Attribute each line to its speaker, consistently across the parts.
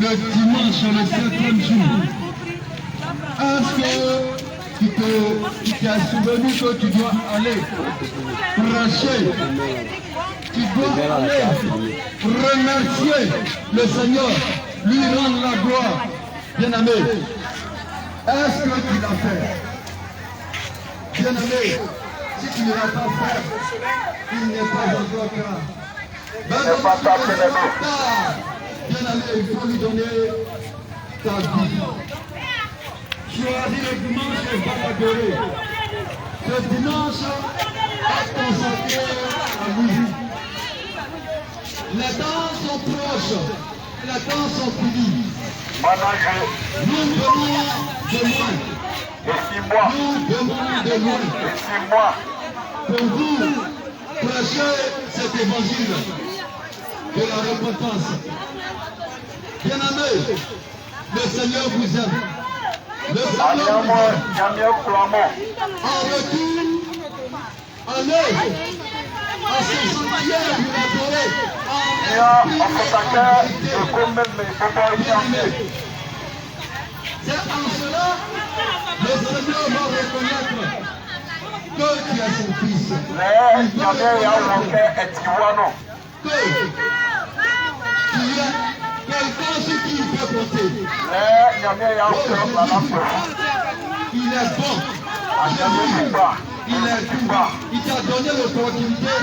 Speaker 1: le dimanche, le 7e jour, est-ce que tu t'es souvenu que tu dois aller prêcher, tu dois aller remercier le Seigneur, lui rendre la gloire, bien-aimé? Est-ce que tu l'as fait? Bien-aimé, si tu ne l'as pas fait, il n'est pas encore tard. Bien-aimé, il faut lui donner ta vie. Choisis le dimanche et va l'adorer. Le dimanche est consacré à lui. Les temps sont proches, les temps sont finis. Nous venons de loin. Nous venons de loin. Pour vous, prêcher cet évangile de la repentance. Bien-aimé, le Seigneur vous aime. Le Seigneur vous aime. En retour, allez à ce sentier vous l'adorez. C'est en cela le Seigneur va reconnaître que tu es son fils. Que tu es quelqu'un sur qui il peut compter. Il est bon. Il est bon. Il t'a donné l'opportunité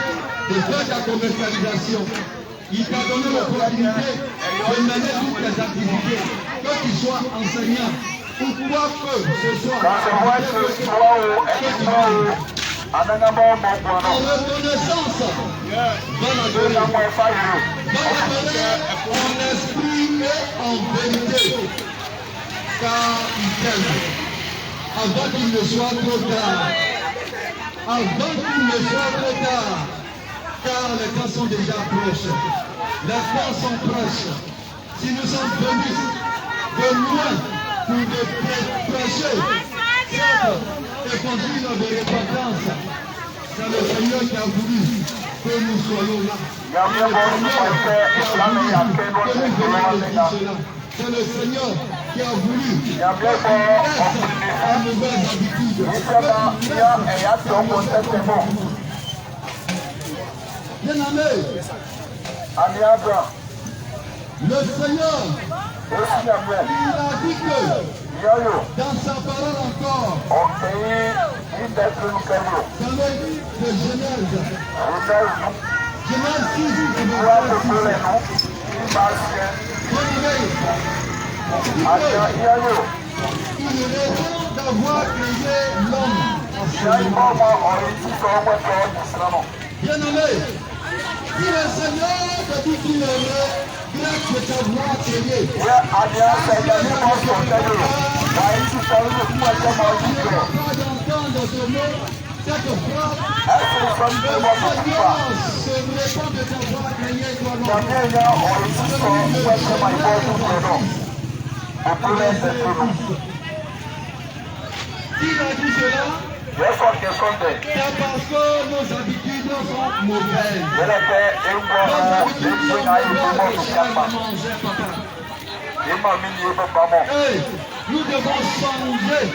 Speaker 1: de faire ta commercialisation. Il t'a donné l'opportunité de mener toutes les activités. Que tu sois enseignant ou quoi que ce soit. En reconnaissance, dans en esprit et en vérité, car il t'aime. Avant qu'il ne soit trop tard, car les temps sont déjà proches, les temps sont proches. Si nous sommes venus de loin pour de prêcher cet évangile de repentance, c'est le Seigneur qui a voulu que nous soyons là. C'est le Seigneur qui a voulu une nouvelle habitude. Bien-aimé, le Seigneur, il a dit que dans sa parole encore, dans le livre de Genèse 6, il est raison d'avoir créé l'homme en ce moment. Bien-aimé, si le Seigneur te dit qu'il aimerait bien que t'avoir créé, pas d'entendre ce mot, cette phrase, le Seigneur se répand de t'avoir créé S'il a dit cela, c'est parce que nos habitudes sont mauvaises. Nos habitudes sont mauvaises, hey, nous devons changer.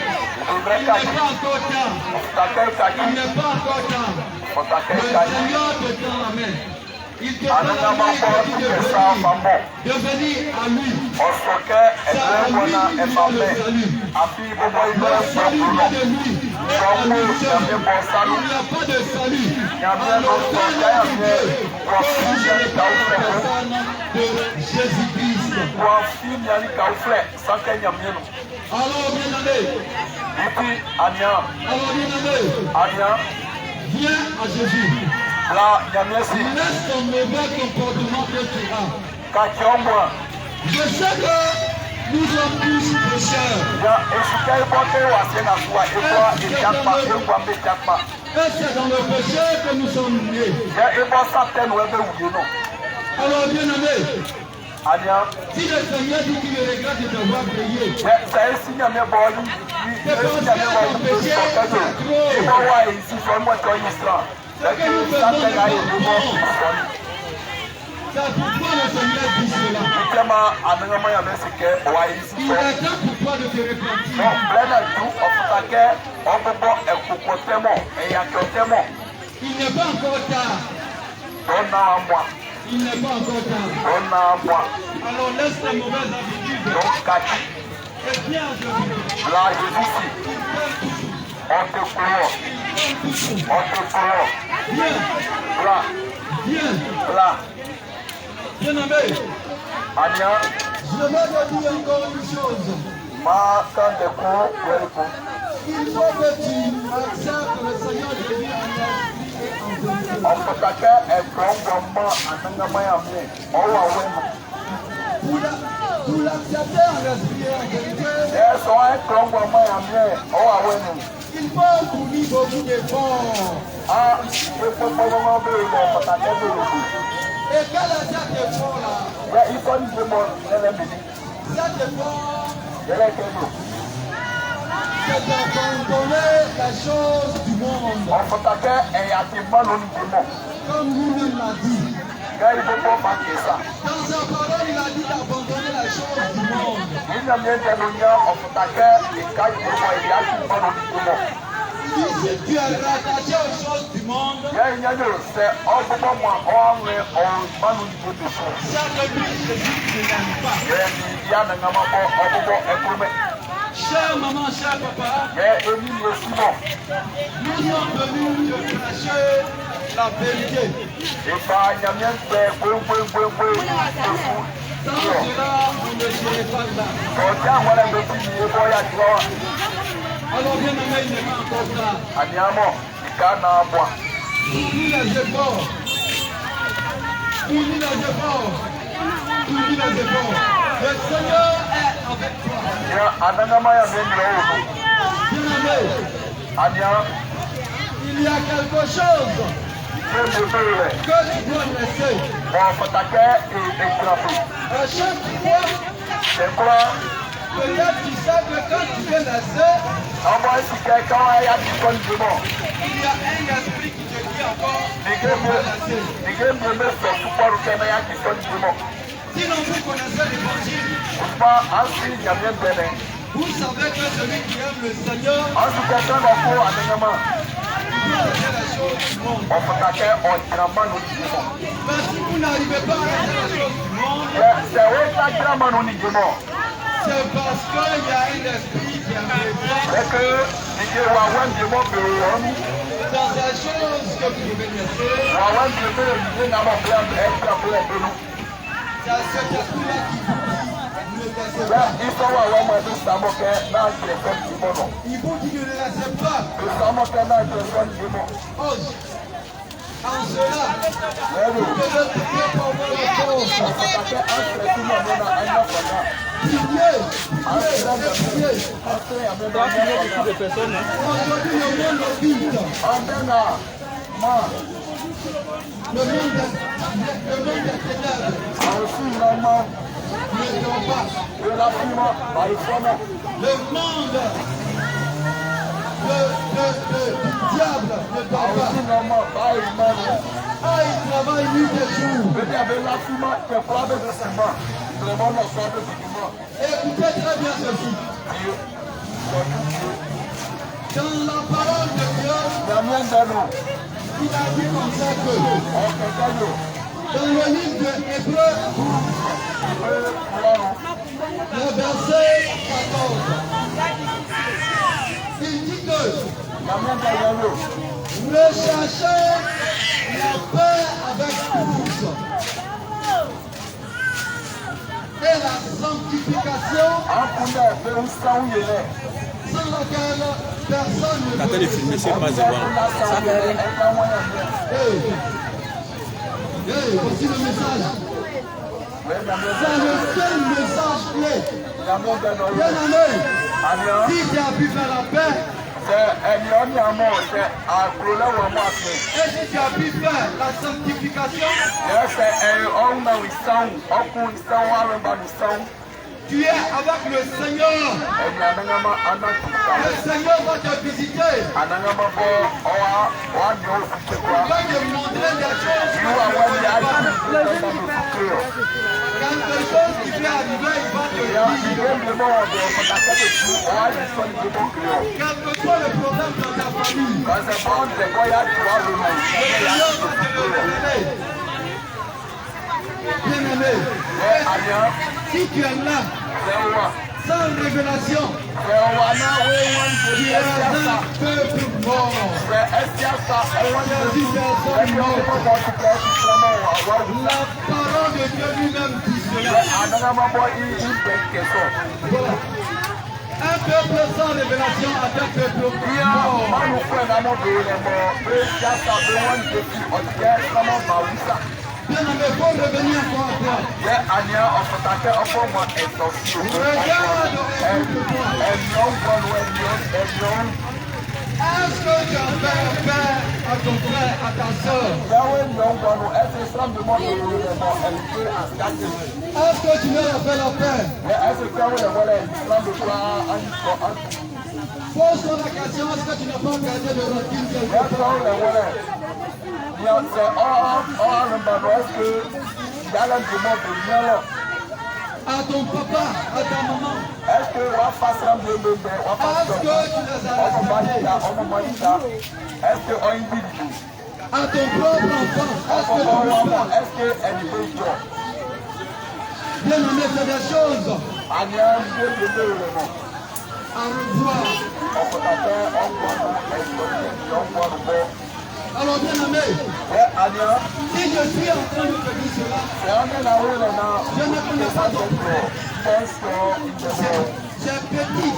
Speaker 1: Il n'est pas encore tard. Il n'est pas encore tard. Le Seigneur te tend la main. Il te tend la main et il te dit de venir à lui. C'est à lui qu'il doit le salut. Le salut vient de lui. Et à lui seul. Il n'y a pas de salut. Alors personne de Jésus-Christ. Alors bien-aimé, viens à Jésus. Laisse ton mauvais comportement que tu as. Je sais que nous sommes tous pécheurs. Et c'est dans le péché que nous sommes nés. Alors bien-aimé, si le Seigneur dit qu'il regrette de t'avoir payé, c'est parce que ton péché est trop. Ce que nous faisons, C'est pourquoi le Seigneur dit cela. Il est temps pour toi de te repentir. Il n'est pas encore tard. Il n'est pas encore tard. Alors laisse les mauvaises habitudes. Et viens aujourd'hui. Viens. Viens. Bien-aimé. Je vais te dire encore une chose. Il faut que tu acceptes le Seigneur Jésus en esprit et en vérité. Pour l'accepter en esprit et en vérité, il faut fournir beaucoup d'efforts. Et quel est cet effort-là? Cet effort, c'est d'abandonner les choses du monde. Comme lui-même l'a dit. Dans sa parole, il a dit d'abandonner les choses du monde. Si tu es rattaché aux choses du monde, chaque but Jésus ne l'aime pas. Chère maman, cher papa, nous sommes venus te cacher la vérité. Sans cela, vous ne serez pas là. Alors bien aimé, il n'est pas encore tard. Unis les efforts. Unis les efforts. Unis les efforts. Le Seigneur est avec toi. Bien-aimé, il y a quelque chose que tu dois laisser. À chaque fois, peut-être tu sais que quand tu viens laisser, il y a un esprit qui te dit encore sinon vous connaissez l'évangile. Vous savez que celui qui aime le Seigneur, il doit faire les choses du monde. Mais si vous n'arrivez pas à faire les choses du monde, c'est parce qu'il y a un esprit qui est dans ces choses que vous devez laisser. C'est cet esprit-là qui vous dit ne laissez pas. Il vous dit ne laissez pas. En cela, vous devez prier pour votre force. Priez. Beaucoup de personnes. Aujourd'hui, le monde est vide. Le monde est ténèbres. Ne dort pas. Le monde du diable ne dort pas. Il travaille nuit et jour. Écoutez très bien ceci. Dans la parole de Dieu, il a dit comme ça que dans le livre de Hébreux, le verset 14, il dit que recherchez la paix avec tous et la sanctification sans laquelle personne ne peut filmer, c'est pas voici le message. C'est le seul message clé. Bien-aimé, si tu as pu faire la paix, et si tu as pu faire la sanctification, Tu es avec le Seigneur. Le Seigneur va te visiter. Il va te montrer des choses. Quelque chose qui peut arriver, il va te dire. Quel que soit le problème dans ta famille, le Seigneur va te le révéler. Bien-aimé, si tu es là, sans révélation, tu es un peuple mort. La parole de Dieu lui-même dit cela. Voilà. Un peuple sans révélation à un peuple mort. Bien-aimé, il faut revenir encore à toi. Regarde, est-ce que tu as fait affaire à ton frère, à ta soeur? Est-ce que tu leur as fait la paix? Pose-toi la question, est-ce que tu n'as pas gardé de rancune quelque part? À ton papa, à ta maman. Est-ce que tu les as respectés? À ton propre enfant, est-ce que tu le fais? Bien-aimé, c'est des choses à revoir. Alors bien-aimé, si je suis en train de te dire cela, je ne connais pas ton frère. C'est petit,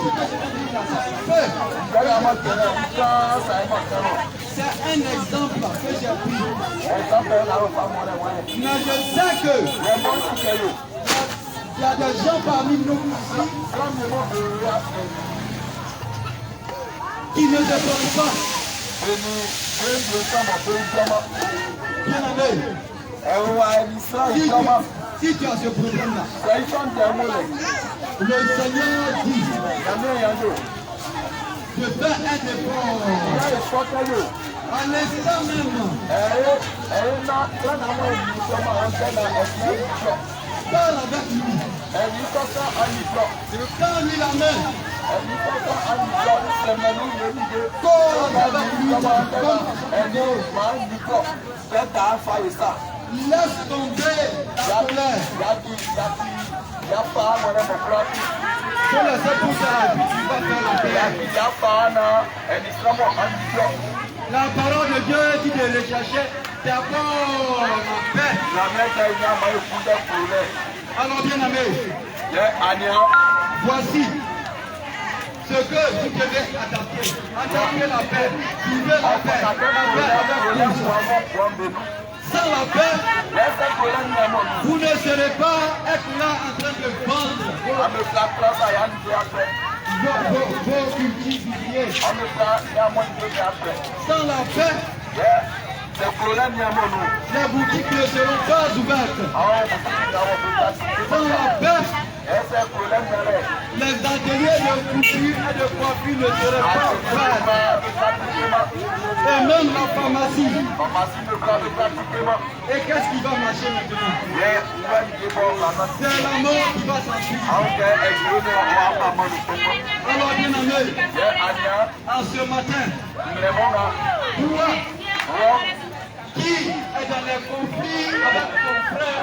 Speaker 1: c'est un exemple que j'ai pris. Mais je sais que il y a des gens parmi nous ici qui ne dépendent pas. Bien-aimé, si tu as ce problème-là, le Seigneur dit de faire un effort. À l'instant même, parle avec lui. Tends-lui la main. Laisse tomber la colère. Faut laisser tout ça à lui, tu vas faire la paix. La parole de Dieu dit de le chercher d'abord la paix. Alors bien-aimé, voici ce que vous devez adapter. Adapter la paix. Vivez la paix. La paix avec vous. Sans la paix, vous ne serez pas être là en train de vendre vos cultiviers. Sans la paix, les boutiques ne seront pas ouvertes. Sans la paix, les ateliers de couture et de coiffure ne seraient pas ouverts. Et même la pharmacie. Et qu'est-ce qui va marcher maintenant? C'est la mort qui va s'ensuivre. Alors bien aimé, en ce matin, toi qui est dans les conflits avec ton frère,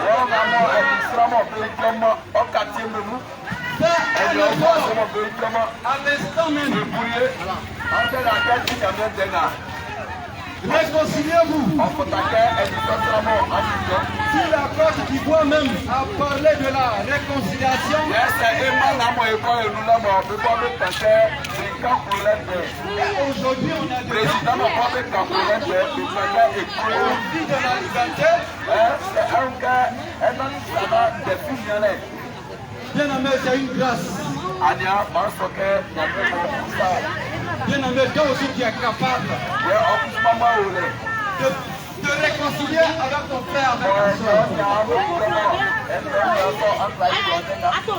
Speaker 1: fais un effort à l'instant même. Réconciliez-vous. Si la Côte d'Ivoire même a parlé de la réconciliation, aujourd'hui on a des gens on vit de la liberté. Bien aimé, c'est une grâce. Bien aimé, toi aussi tu es capable de réconcilier avec ton frère, avec ta soeur.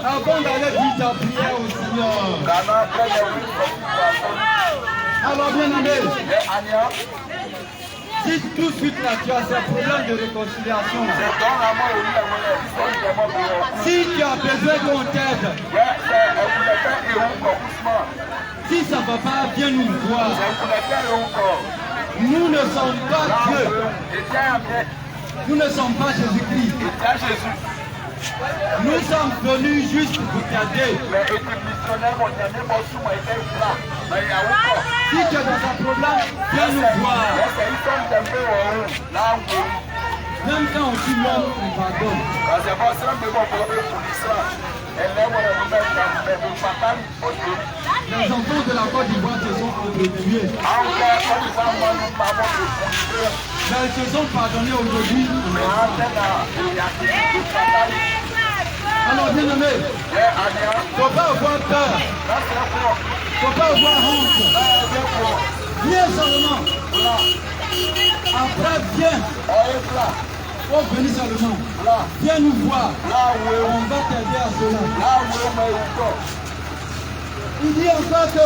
Speaker 1: Avant d'aller dire ta prière au Seigneur. Alors bien aimé, si tout de suite là tu as ces problèmes de réconciliation, si tu as besoin qu'on t'aide, si ça ne va pas, viens nous voir. Nous ne sommes pas Dieu. Nous ne sommes pas Jésus-Christ. Nous sommes venus juste pour t'aider. Si tu es dans un problème, viens nous voir. Même quand on tue l'homme, on pardonne. Les enfants de la Côte d'Ivoire se sont entretués. Mais ils se sont pardonnés aujourd'hui. Alors bien aimé, il ne faut pas avoir peur. Il ne faut pas avoir honte. Viens seulement. Après, viens. Oh, venez seulement. Viens nous voir. On va t'aider à cela. Il dit encore que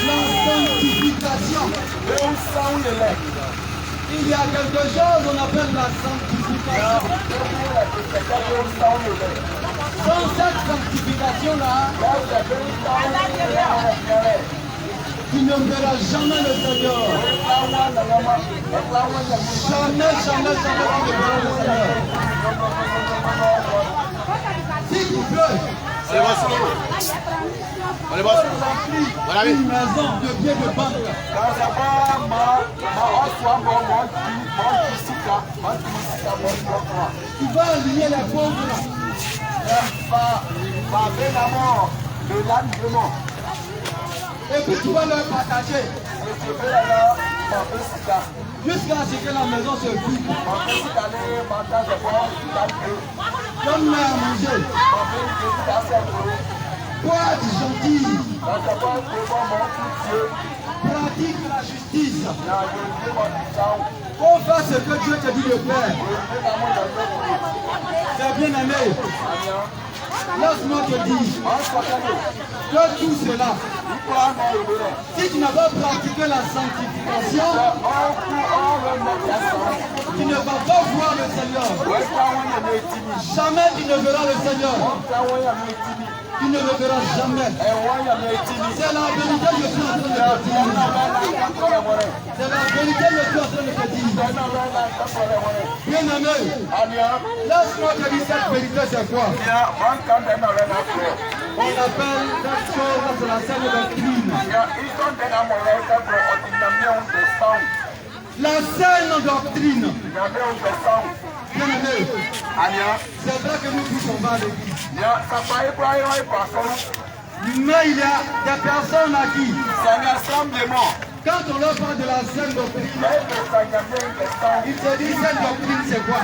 Speaker 1: la sanctification. Il y a quelque chose qu'on appelle la sanctification. Sans cette sanctification-là, tu ne verras jamais le Seigneur. Jamais, jamais, jamais tu ne verras le Seigneur. S'il vous plaît,
Speaker 2: c'est bon. Allez, boss.
Speaker 1: Une maison de biens de banque. Tu vas aligner les pauvres là. Et puis tu vas leur partager. Jusqu'à ce que la maison se vide. Donne-leur à manger. Toi, tu es gentil. Pratique la justice. On fait ce que Dieu te dit de faire. C'est bien aimé. Laisse-moi te dire que tout cela, si tu n'as pas pratiqué la sanctification, tu ne vas pas voir le Seigneur. Jamais tu ne verras le Seigneur. Tu ne le verras jamais. C'est la vérité que je suis en train de te dire. C'est la vérité que je suis en train de te dire. Bien aimé, laisse-moi te dire cette vérité, c'est quoi? On appelle cette chose, c'est la saine doctrine. La saine doctrine. Bien aimé, c'est vrai que nous tous on va à l'église. Mais il y a des personnes à qui, quand on leur parle de la saine doctrine, ils se disent saine doctrine c'est quoi?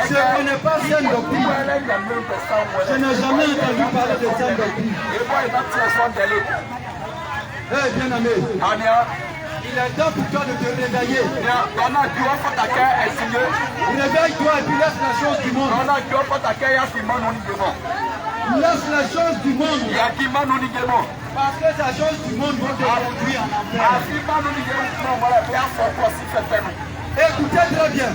Speaker 1: Je ne connais pas saine doctrine. Je n'ai jamais entendu parler de saine doctrine. Eh bien aimé, il est temps pour toi de te réveiller. Réveille-toi et puis laisse la chose du monde. Laisse la chose du monde. Parce que la chose du monde va te conduire en enfer. Écoutez très bien.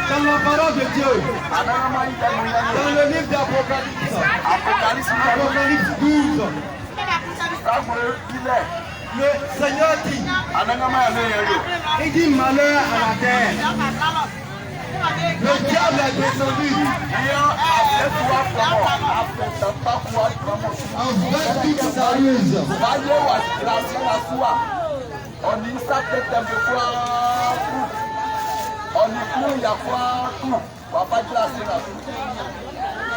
Speaker 1: Dans la parole de Dieu, dans le livre d'Apocalypse, Apocalypse 12, le Seigneur dit, il dit malheur à la terre. Le diable est descendu avec toute sa ruse.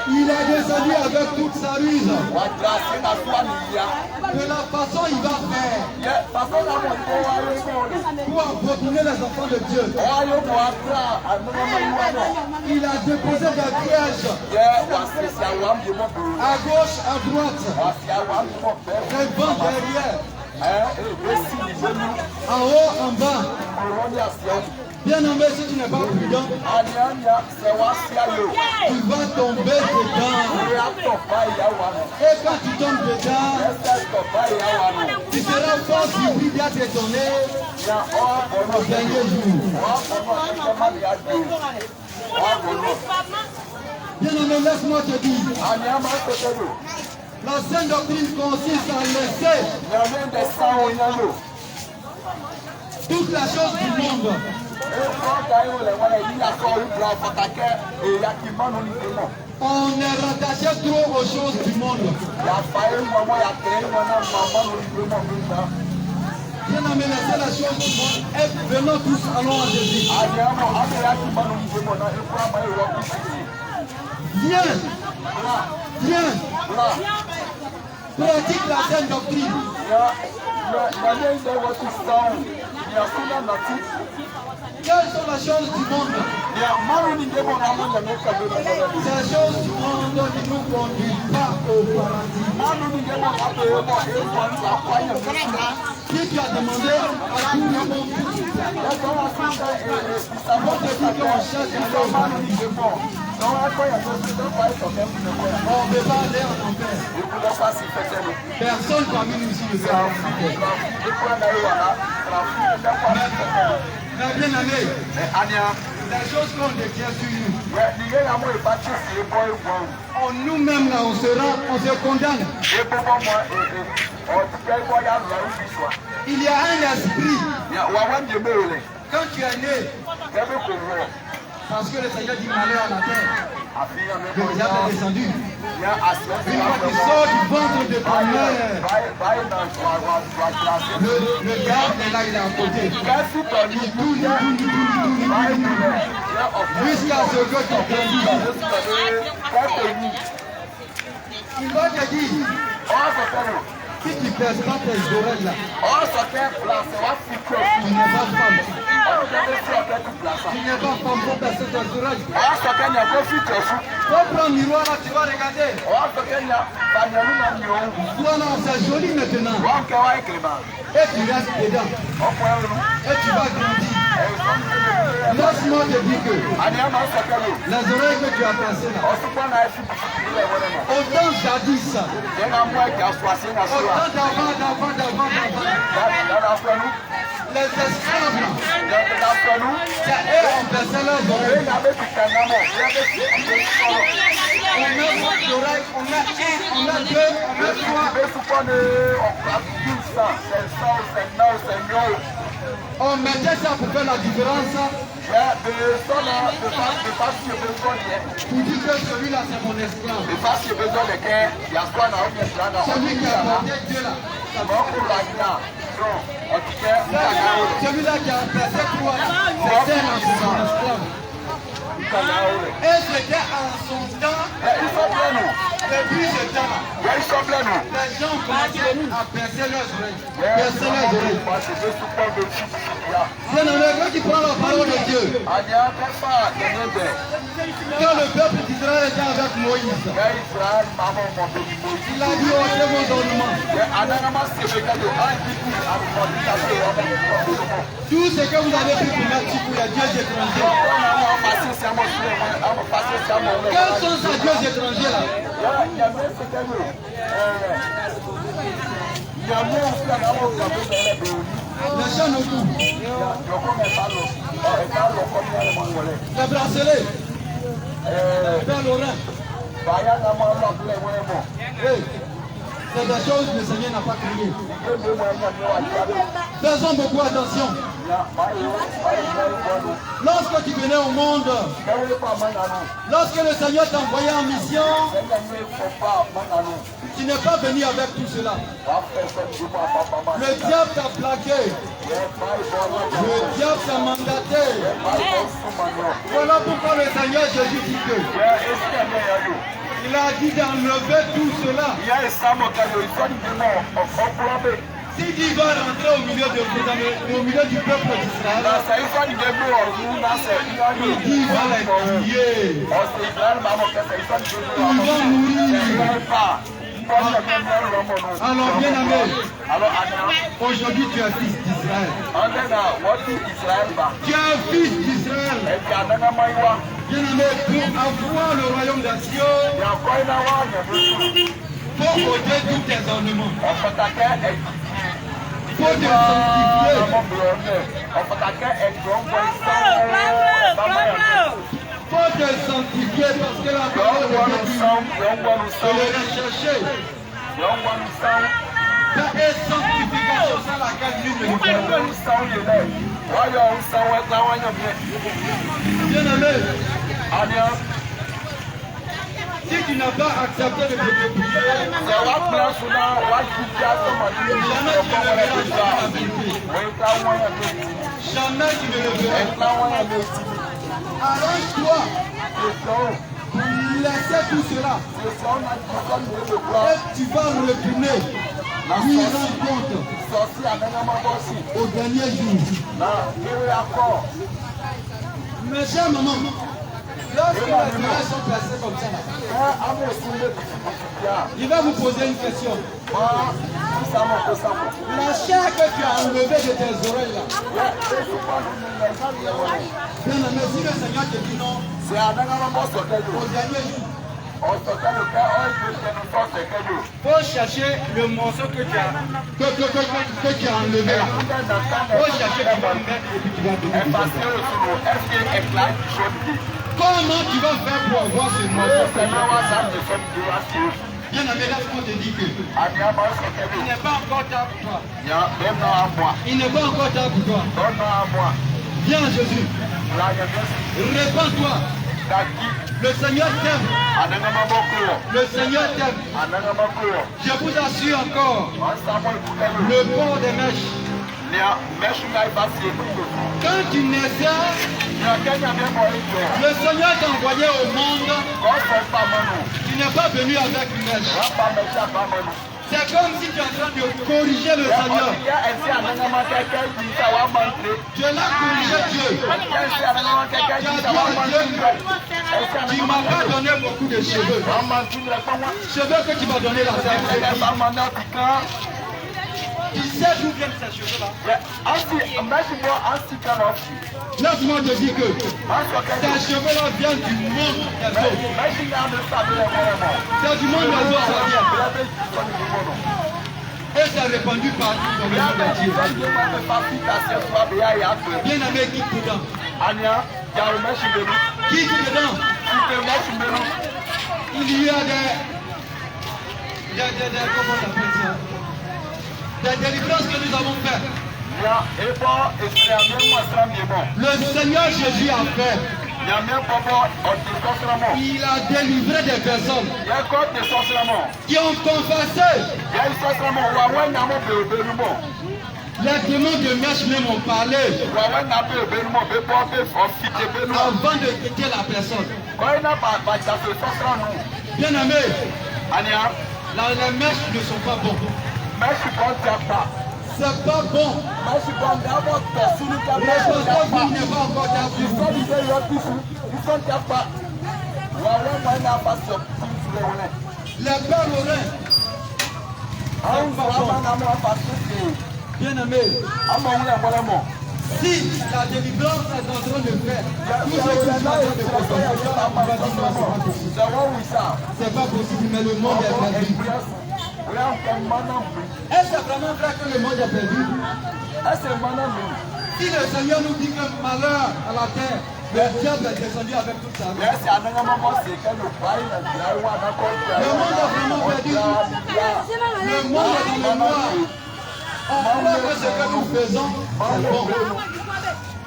Speaker 1: Il est descendu avec toute sa ruse. De la façon il va faire pour abandonner les enfants de Dieu. Il a déposé des pièges à gauche, à droite, devant, derrière, en haut, en bas. Bien-aimé, si tu n'es pas prudent, tu vas tomber dedans. Et quand tu tombes dedans, tu seras fort surpris d'être étonné au dernier jour. Bien-aimé, laisse-moi te dire, la sainte doctrine consiste à laisser toute la chose du monde. On est rattaché trop aux choses du monde. Bien-aimé, laissez la chose du monde et venons tous, allons à Jésus. Viens, viens, pratique la sainte doctrine. Quelles sont les choses du monde? Ces choses du monde ne nous conduisent pas au paradis. Si tu as demandé à tout le monde, on te dit qu'on cherche à aller au paradis. On ne peut pas aller en enfer. Personne parmi nous ici ne peut aller en enfer. Mais bien aimé, la chose qu'on détient sur nous, nous-mêmes là, on se condamne. Il y a un esprit. Quand tu es né, parce que le Seigneur dit malheur à la terre, le diable est descendu. Une fois qu'il sort du ventre de ta mère, le diable est là, il est à côté. Il tourne, jusqu'à ce que tu grandisses. Il va te dire, si tu ne baisses pas tes oreilles là, tu n'es pas femme. Tu n'es pas femme pour baisser tes oreilles. Tu vas prendre le miroir là, tu vas regarder. Voilà, c'est joli maintenant. Et tu restes dedans. Et tu vas grandir. Laisse-moi te dire que les oreilles que tu as placées là, autant jadis, autant d'avant, les esclaves là, c'est eux qui baissaient leurs oreilles. On met deux oreilles, on met un, on met deux, on met trois. On mettait ça pour faire la différence. Pour dire que celui-là c'est mon esclave. Celui qui a porté Dieu là. Celui-là qui a placé toi là, c'était mon esclave. Et c'était en son temps, depuis ce temps-là, les gens commençaient à percer leurs oreilles. Bien-aimé, quand tu prends la parole de Dieu, quand le peuple d'Israël était avec Moïse, il a dit ôtez vos ornements. Tout ce que vous avez pu pour mettre sur les dieux étrangers. Quels sont ces dieux étrangers là? Les chants autour. Les bracelets. Vers l'oreille. C'est des choses que le Seigneur n'a pas créées. Faisons beaucoup attention. Lorsque tu venais au monde, lorsque le Seigneur t'a envoyé en mission, tu n'es pas venu avec tout cela. Le diable t'a plaqué. Le diable t'a mandaté. Voilà pourquoi le Seigneur Jésus dit que il a dit d'enlever tout cela. S'il dit qu'il va rentrer au milieu du peuple d'Israël, il dit qu'il va les tuer. Ils vont mourir. Alors, bien aimé, aujourd'hui tu es fils d'Israël. Tu es fils d'Israël. Bien aimé, pour avoir le royaume des cieux, faut ôter tous tes ornements. Faut te sanctifier. Faut te sanctifier parce que la parole de Dieu dit de le rechercher. Ça est sanctification sans laquelle nul ne peut. Bien aimé, si tu n'as pas accepté de te dépouiller, jamais tu ne le verras. Arrange-toi pour laisser tout cela. Et tu vas retourner lui rendre compte au dernier jour. Mes chers mamans, lorsque les images sont placées comme ça, il va vous poser une question. La chair que tu as enlevée de tes oreilles là, bien aimé, si le Seigneur te dit non, c'est au dernier jour. Faut chercher le morceau que tu as enlevé là. Faut chercher tu vas le mettre et puis tu vas donner. Comment tu vas faire pour avoir ce morceau? Bien aimé, laisse-moi te dire que il n'est pas encore tard pour toi. Il n'est pas encore tard pour toi. Viens Jésus. Répands-toi. Le Seigneur t'aime. Le Seigneur t'aime. Je vous assure encore, le port des mèches. Quand tu naissais, le Seigneur t'a envoyé au monde. Tu n'es pas venu avec une mèche. C'est comme si tu es en train de corriger le Seigneur. Tu l'as corrigé Dieu. Tu m'as pas donné beaucoup de cheveux. Cheveux que tu m'as donné la terre. Tu sais d'où viennent ces cheveux-là? Laisse-moi te dire que ces cheveux-là viennent du monde des eaux. C'est du monde des eaux, ça vient. Et c'est répandu partout dans le monde entier. Bien aimé, quitte dedans. Quitte dedans. Il y a comment on appelle ça? Des délivrances que nous avons faites. Le Seigneur Jésus a fait. Il a délivré des personnes qui ont confessé. Les démons de mèche même ont parlé avant de quitter la personne. Bien aimé, les mèches ne sont pas bons. C'est pas bon. Le pasteur n'est pas encore d'abord. Les pères oreilles. Bien aimé. Si la délivrance est en train de faire, tout ce que tu as de c'est pas possible, mais le monde est perdu. Est-ce vraiment vrai que le monde est perdu? Si le Seigneur nous dit que malheur à la terre, le diable est descendu avec toute sa vie. Le monde est vraiment perdu. Le monde est dans le noir. On croit que ce que nous faisons, c'est bon.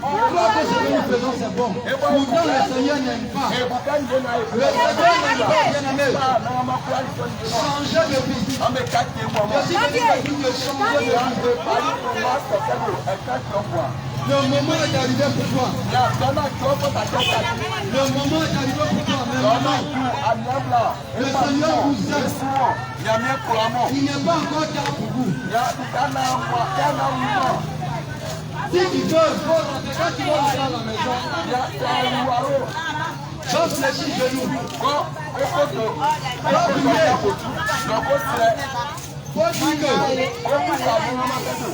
Speaker 1: On croit que ce que nous faisons, c'est bon. Pourtant, le Seigneur n'aime pas. Le Seigneur n'aime pas, bien aimé. Changer de vie. Je suis venu de changer de vie. Le moment est arrivé pour toi. Le moment est arrivé pour toi. Mais maman, le Seigneur vous aime. Il n'est pas encore tard pour vous. Si tu veux, quand tu vas rentrer à la maison, Va fléchir genou.
Speaker 2: Go.
Speaker 1: Va prier. Faut dire que,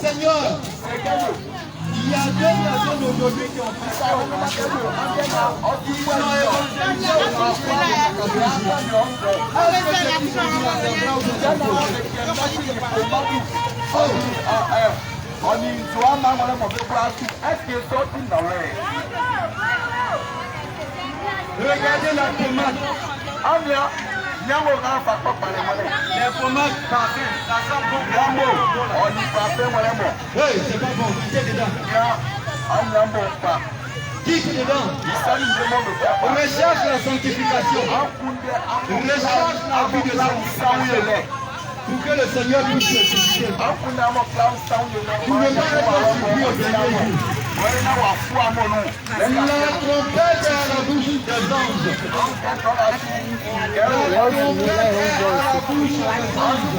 Speaker 1: Seigneur, il y a 2 personnes aujourd'hui qui ont fait ça. Regardez la tomate. Les tomates parfait, ça sent bon. Hey, c'est pas bon, qui est dedans? Qui est dedans? Recherche la sanctification. Recherche la vie de l'âme. Pour que le Seigneur puisse te susciter. Pour ne pas être surpris au dernier jour. La trompette est à la bouche des anges. La trompette est à la bouche des anges.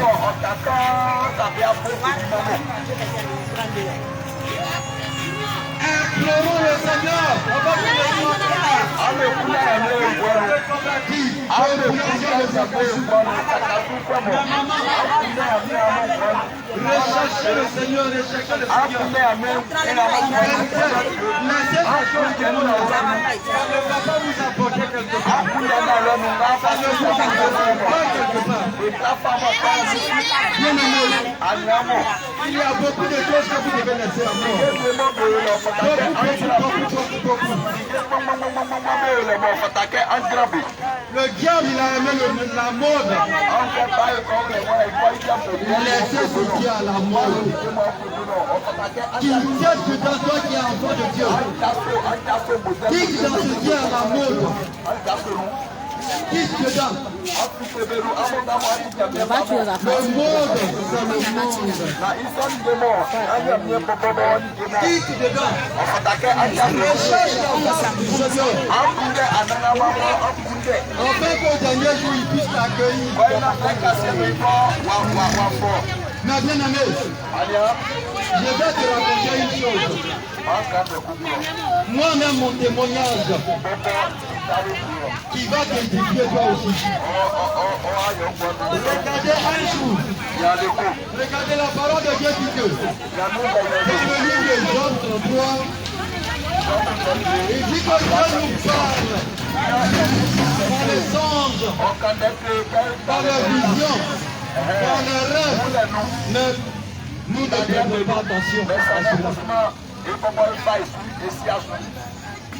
Speaker 1: Implorons le Seigneur. Recherchez le Seigneur, recherchez le Seigneur. Laissez ces choses que nous avons. Ça ne va pas vous apporter quelque part. Ça ne vous apportera pas quelque part. Bien aimé, il y a beaucoup de choses que vous devez laisser à mort. Beaucoup. Le diable, il a aimé la mode. Laissez ce Dieu à la mode. Qu'il jette dans toi qui est enfant de Dieu. Quitte dans ce Dieu à la mode. Quitte dedans. Le monde, c'est le monde. Quitte dedans. Recherche la face du Seigneur. Afin qu'au dernier jour, il puisse t'accueillir. Mais bien aimé, je vais te raconter une chose. Moi-même, mon témoignage qui va t'édifier toi aussi. Regardez un jour. Regardez la parole de Dieu dit que dans le livre de Job 33, il dit que Dieu nous parle par les anges, par les visions, par les rêves. Mais nous ne prêtons pas attention à cela.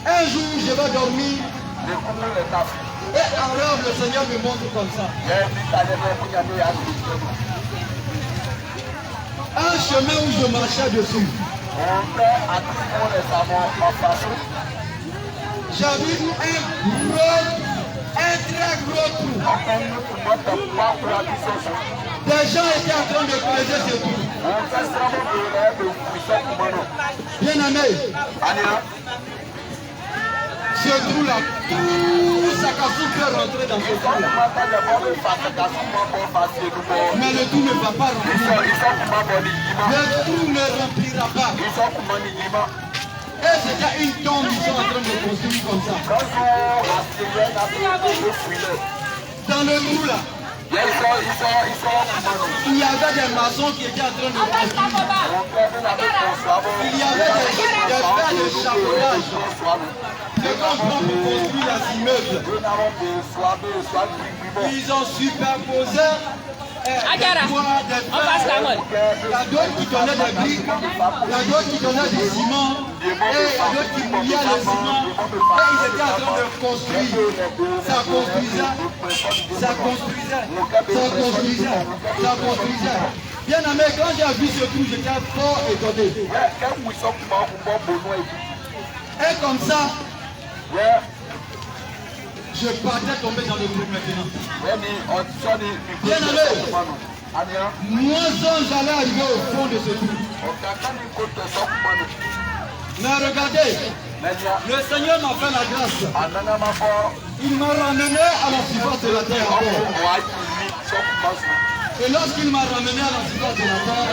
Speaker 1: Un jour, je vais dormir. Et en rêve, le Seigneur me montre comme ça. Un chemin où je marchais dessus. J'avais vu un très gros trou. Des gens étaient en train de creuser ce trou. Bien aimé. Ce trou-là, tout Sakassou peut rentrer dans ce trou. Mais le trou ne va pas rentrer. Le trou ne remplira pas. Et c'est déjà une tombe qu'ils sont en train de construire comme ça. Dans le trou là, il y avait des maçons qui étaient en train de construire. Il y avait des fers de chapeautage. C'est comme pour construire les immeubles. Ils ont superposé des d'autres qui donnaient des briques, il y a d'autres qui donnaient du ciment, et il y a d'autres qui mouillaient le ciment. Et ils étaient en train de construire. Ça construisait. Bien aimé, quand j'ai vu ce trou, j'étais fort étonné. Et comme ça, je partais tomber dans le trou maintenant. Bien aimé, moi j'allais arriver au fond de ce trou. Mais regardez, le Seigneur m'a fait la grâce. Il m'a ramené à la surface de la terre encore. Et lorsqu'il m'a ramené à la surface de la terre,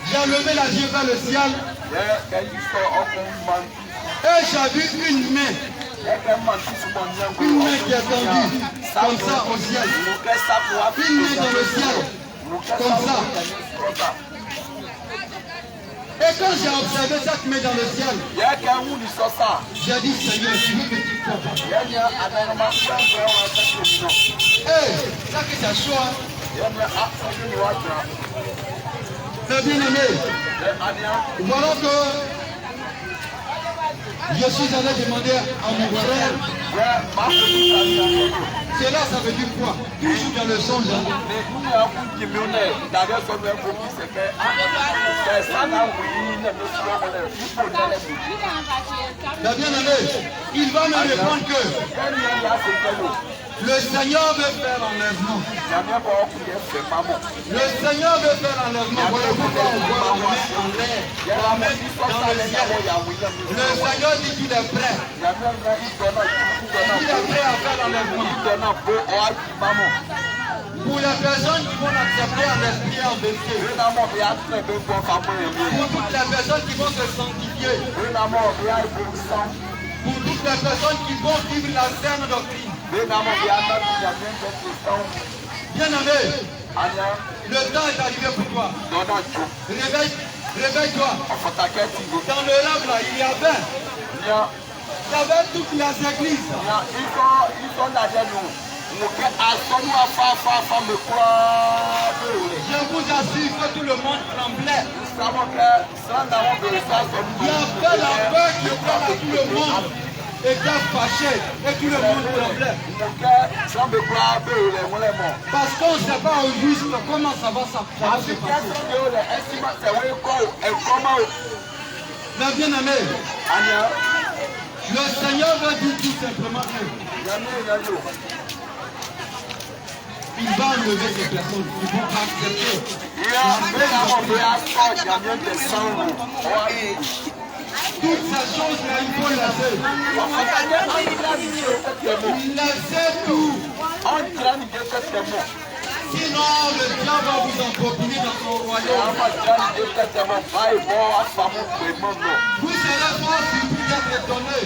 Speaker 1: j'ai levé la yeux vers le ciel. Et j'ai vu une main Une main qui est tendue, comme ça au ciel. Une main dans le ciel, comme ça. Et quand j'ai observé cette main dans le ciel, j'ai dit Seigneur, tu veux que tu fasses. Ça que c'est chaud. Mais bien aimé, voilà que je suis allé demander à mon frère. Cela, ça veut dire quoi? Toujours dans le songe. Mais bien aimé, il va me répondre que le Seigneur veut faire l'enlèvement. Le Seigneur veut faire l'enlèvement. Voilà pourquoi on voit la main en l'air, la main dans le ciel. Le Seigneur dit qu'il est prêt. Il est prêt à faire l'enlèvement. Pour les personnes qui vont accepter en esprit et en vérité. Pour toutes les personnes qui vont se sanctifier. Pour toutes les personnes qui vont vivre la saine doctrine. Bien aimé, le temps est arrivé pour toi. Réveille-toi. Dans le rêve là, il y avait toutes les églises. Je vous assure que tout le monde tremblait. Il y avait la peur qui était là, tout le monde était fâché et tout le monde tremblait. Parce qu'on ne sait pas au juste comment ça va se passer. Mais bien aimé, le Seigneur veut dire tout simplement que il va enlever ces personnes qui vont accepter. Toutes ces choses-là, il faut laisser. Laissez tout. Sinon, le diable va vous embobiner dans son royaume. Vous serez fort surpris d'être étonné.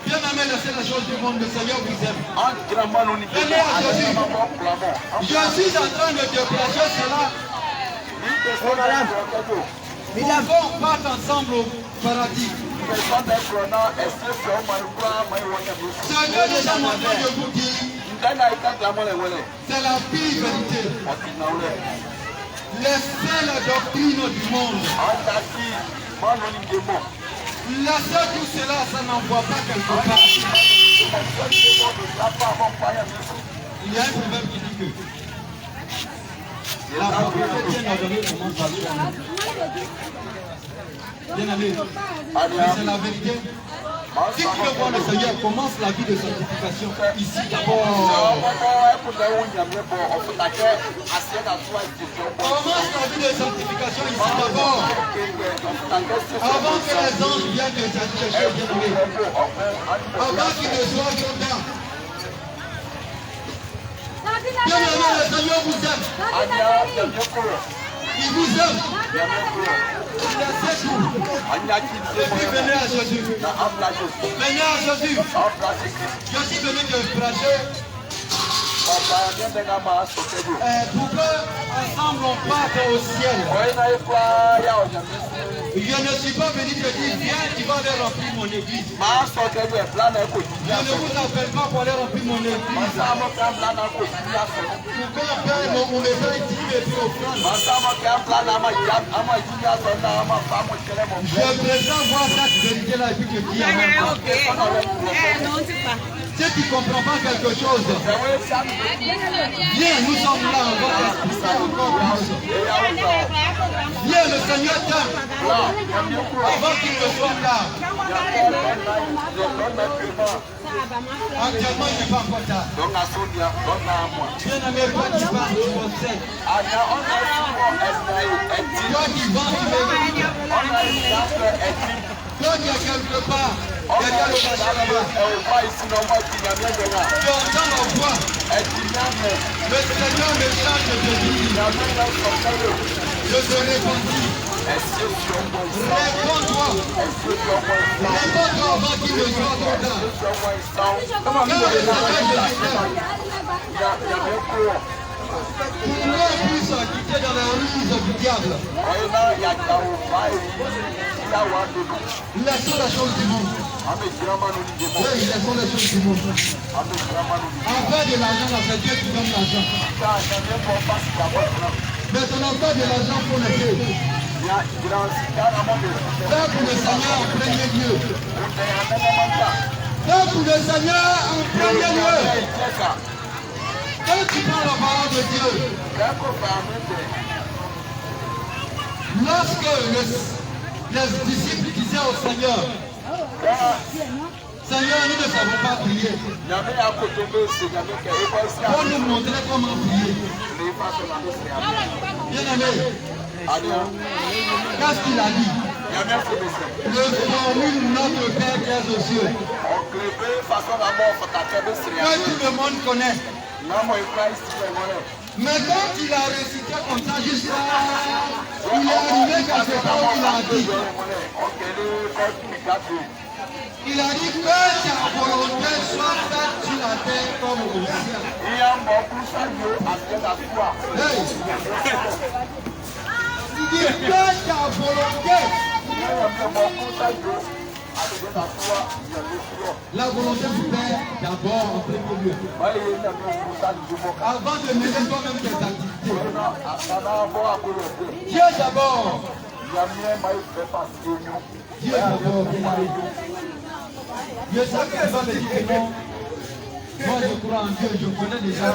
Speaker 1: Bien aimé, laissez les choses du monde, le Seigneur vous aime. Venez à Jésus. Je suis en train de déplacer cela. Nous partons ensemble au paradis. Seigneur déjà en train de vous dire, c'est la pire vérité. Laissez la doctrine du monde. Laissez tout cela, ça n'envoie pas quelque part. Il y a un proverbe qui dit que la propriété bien ordonnée commence par soi. Bien aimé, c'est la vérité. Si tu veux voir le Seigneur, commence la vie de sanctification ici d'abord. Commence la vie de sanctification ici d'abord. Avant que les anges viennent te chercher, bien aimé. Avant qu'ils ne soient contents. Bien aimé, le Seigneur vous aime. Il vous aime. Laissez tout. Et puis venez à Jésus. Venez à Jésus. Je suis venu te prêcher. Pour qu'ensemble on parte au ciel. Je ne suis pas venu te dire, viens, tu vas aller remplir mon église. Je ne vous appelle pas pour aller remplir mon église. Pour qu'on paye mon médaille dîme et puis offrande. Je préfère voir cette vérité-là et puis te dire amen. Si tu ne comprends pas quelque chose, viens, nous sommes là, on va t'expliquer encore plus. Viens, le Seigneur t'aime. Avant qu'il ne soit tard. Actuellement, il n'est pas encore tard. Bien aimé, toi qui vas, tu possèdes. Toi qui vas, tu veux. Toi qui es quelque part, derrière le machin là-bas. Tu entends ma voix. Le Seigneur me charge de te dire. Je te répondis. Réponds-toi. Réponds-toi avant qu'il ne soit trop tard. Car le Seigneur Jésus-Christ, pour qu'on puisse quitter dans la ruse du diable, laissons la chose du monde. Oui, laissons les choses du monde. Afin de l'argent, là, c'est Dieu qui donne l'argent. Mais ton affaire de l'argent pour le Dieu. Fais pour le Seigneur en premier lieu. Fais pour le Seigneur en premier lieu. Quand tu prends la parole de Dieu, lorsque les disciples disaient au Seigneur, Seigneur, nous ne savons pas prier. Pour nous montrer comment prier. Bien aimé, qu'est-ce qu'il a dit? Le formule notre Père qui est aux cieux. Que tout le monde connaît. Mais quand il a récité comme ça jusqu'à... Il est arrivé quelque part où il a dit. Il a dit que ta volonté soit faite sur la terre comme au ciel. Hey. Il dit que ta volonté. La volonté du Père d'abord en premier lieu. Avant de mener toi-même tes activités. Dieu d'abord. Dieu d'abord. Je sais que tu vas me dire non. Moi je crois en Dieu, je connais déjà.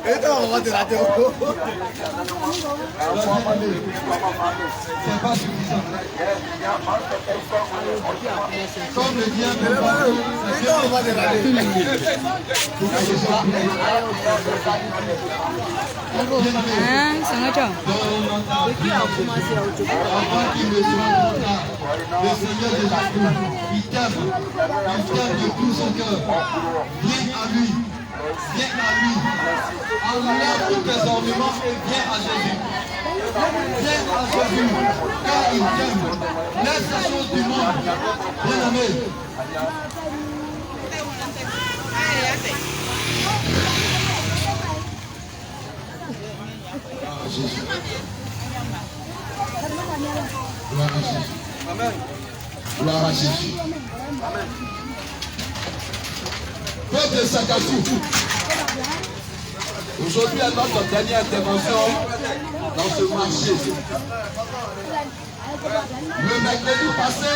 Speaker 2: Et toi, on va te la dire.
Speaker 1: C'est pas suffisant. Comme le diable ne pas.
Speaker 2: Et toi, on va te la dire. Avant qu'il ne soit trop tard, le Seigneur Jésus-Christ, il t'aime de tout son cœur. Viens à lui, viens à lui. Enlève tous tes ornements et viens à Jésus. Viens à Jésus, car il t'aime. Laisse les choses du monde. Bien aimé. Jésus. Gloire à Jésus. Amen. Gloire à Jésus. Amen. Peuple de Sakassou. Aujourd'hui est notre dernière intervention dans ce marché. Le mercredi passé,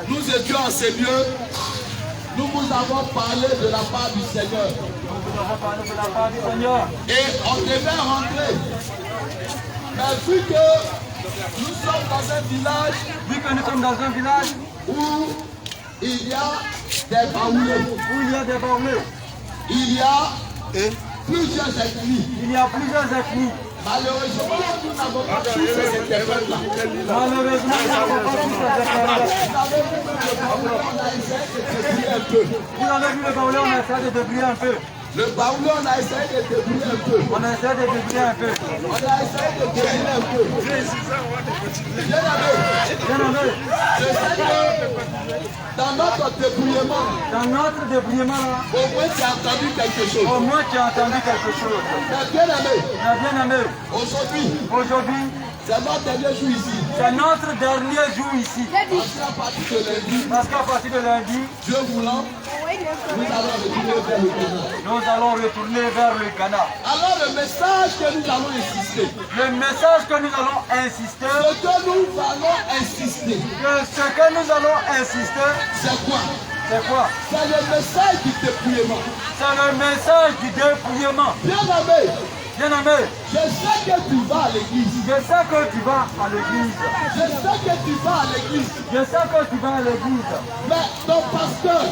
Speaker 2: nous étions en ces lieux. Nous vous avons parlé de la part du Seigneur. Et on devait rentrer. Mais vu que nous sommes dans un village, où il y a des baoulés, il y a plusieurs ethnies. Malheureusement, nous n'avons pas tous ces interprètes-là.
Speaker 3: Vous avez vu le baoulé, on a essayé de débrouiller un peu.
Speaker 1: Le baoulé, on a essayé de débrouiller un peu.
Speaker 3: On a essayé de débrouiller un peu.
Speaker 1: Bien aimé, je sais que dans notre débrouillement,
Speaker 3: là,
Speaker 1: au moins tu as entendu quelque chose. Mais bien aimé, aujourd'hui, c'est notre dernier jour ici.
Speaker 3: Parce qu'à partir de lundi,
Speaker 1: Dieu voulant, nous allons retourner vers le Ghana. Alors le message que nous allons insister.
Speaker 3: ce que nous allons insister,
Speaker 1: C'est quoi?
Speaker 3: c'est quoi?
Speaker 1: C'est le message du dépouillement.
Speaker 3: C'est le message du dépouillement.
Speaker 1: Bien aimé, je sais que tu vas à l'église.
Speaker 3: Je sais que tu vas à l'église.
Speaker 1: Mais ton pasteur,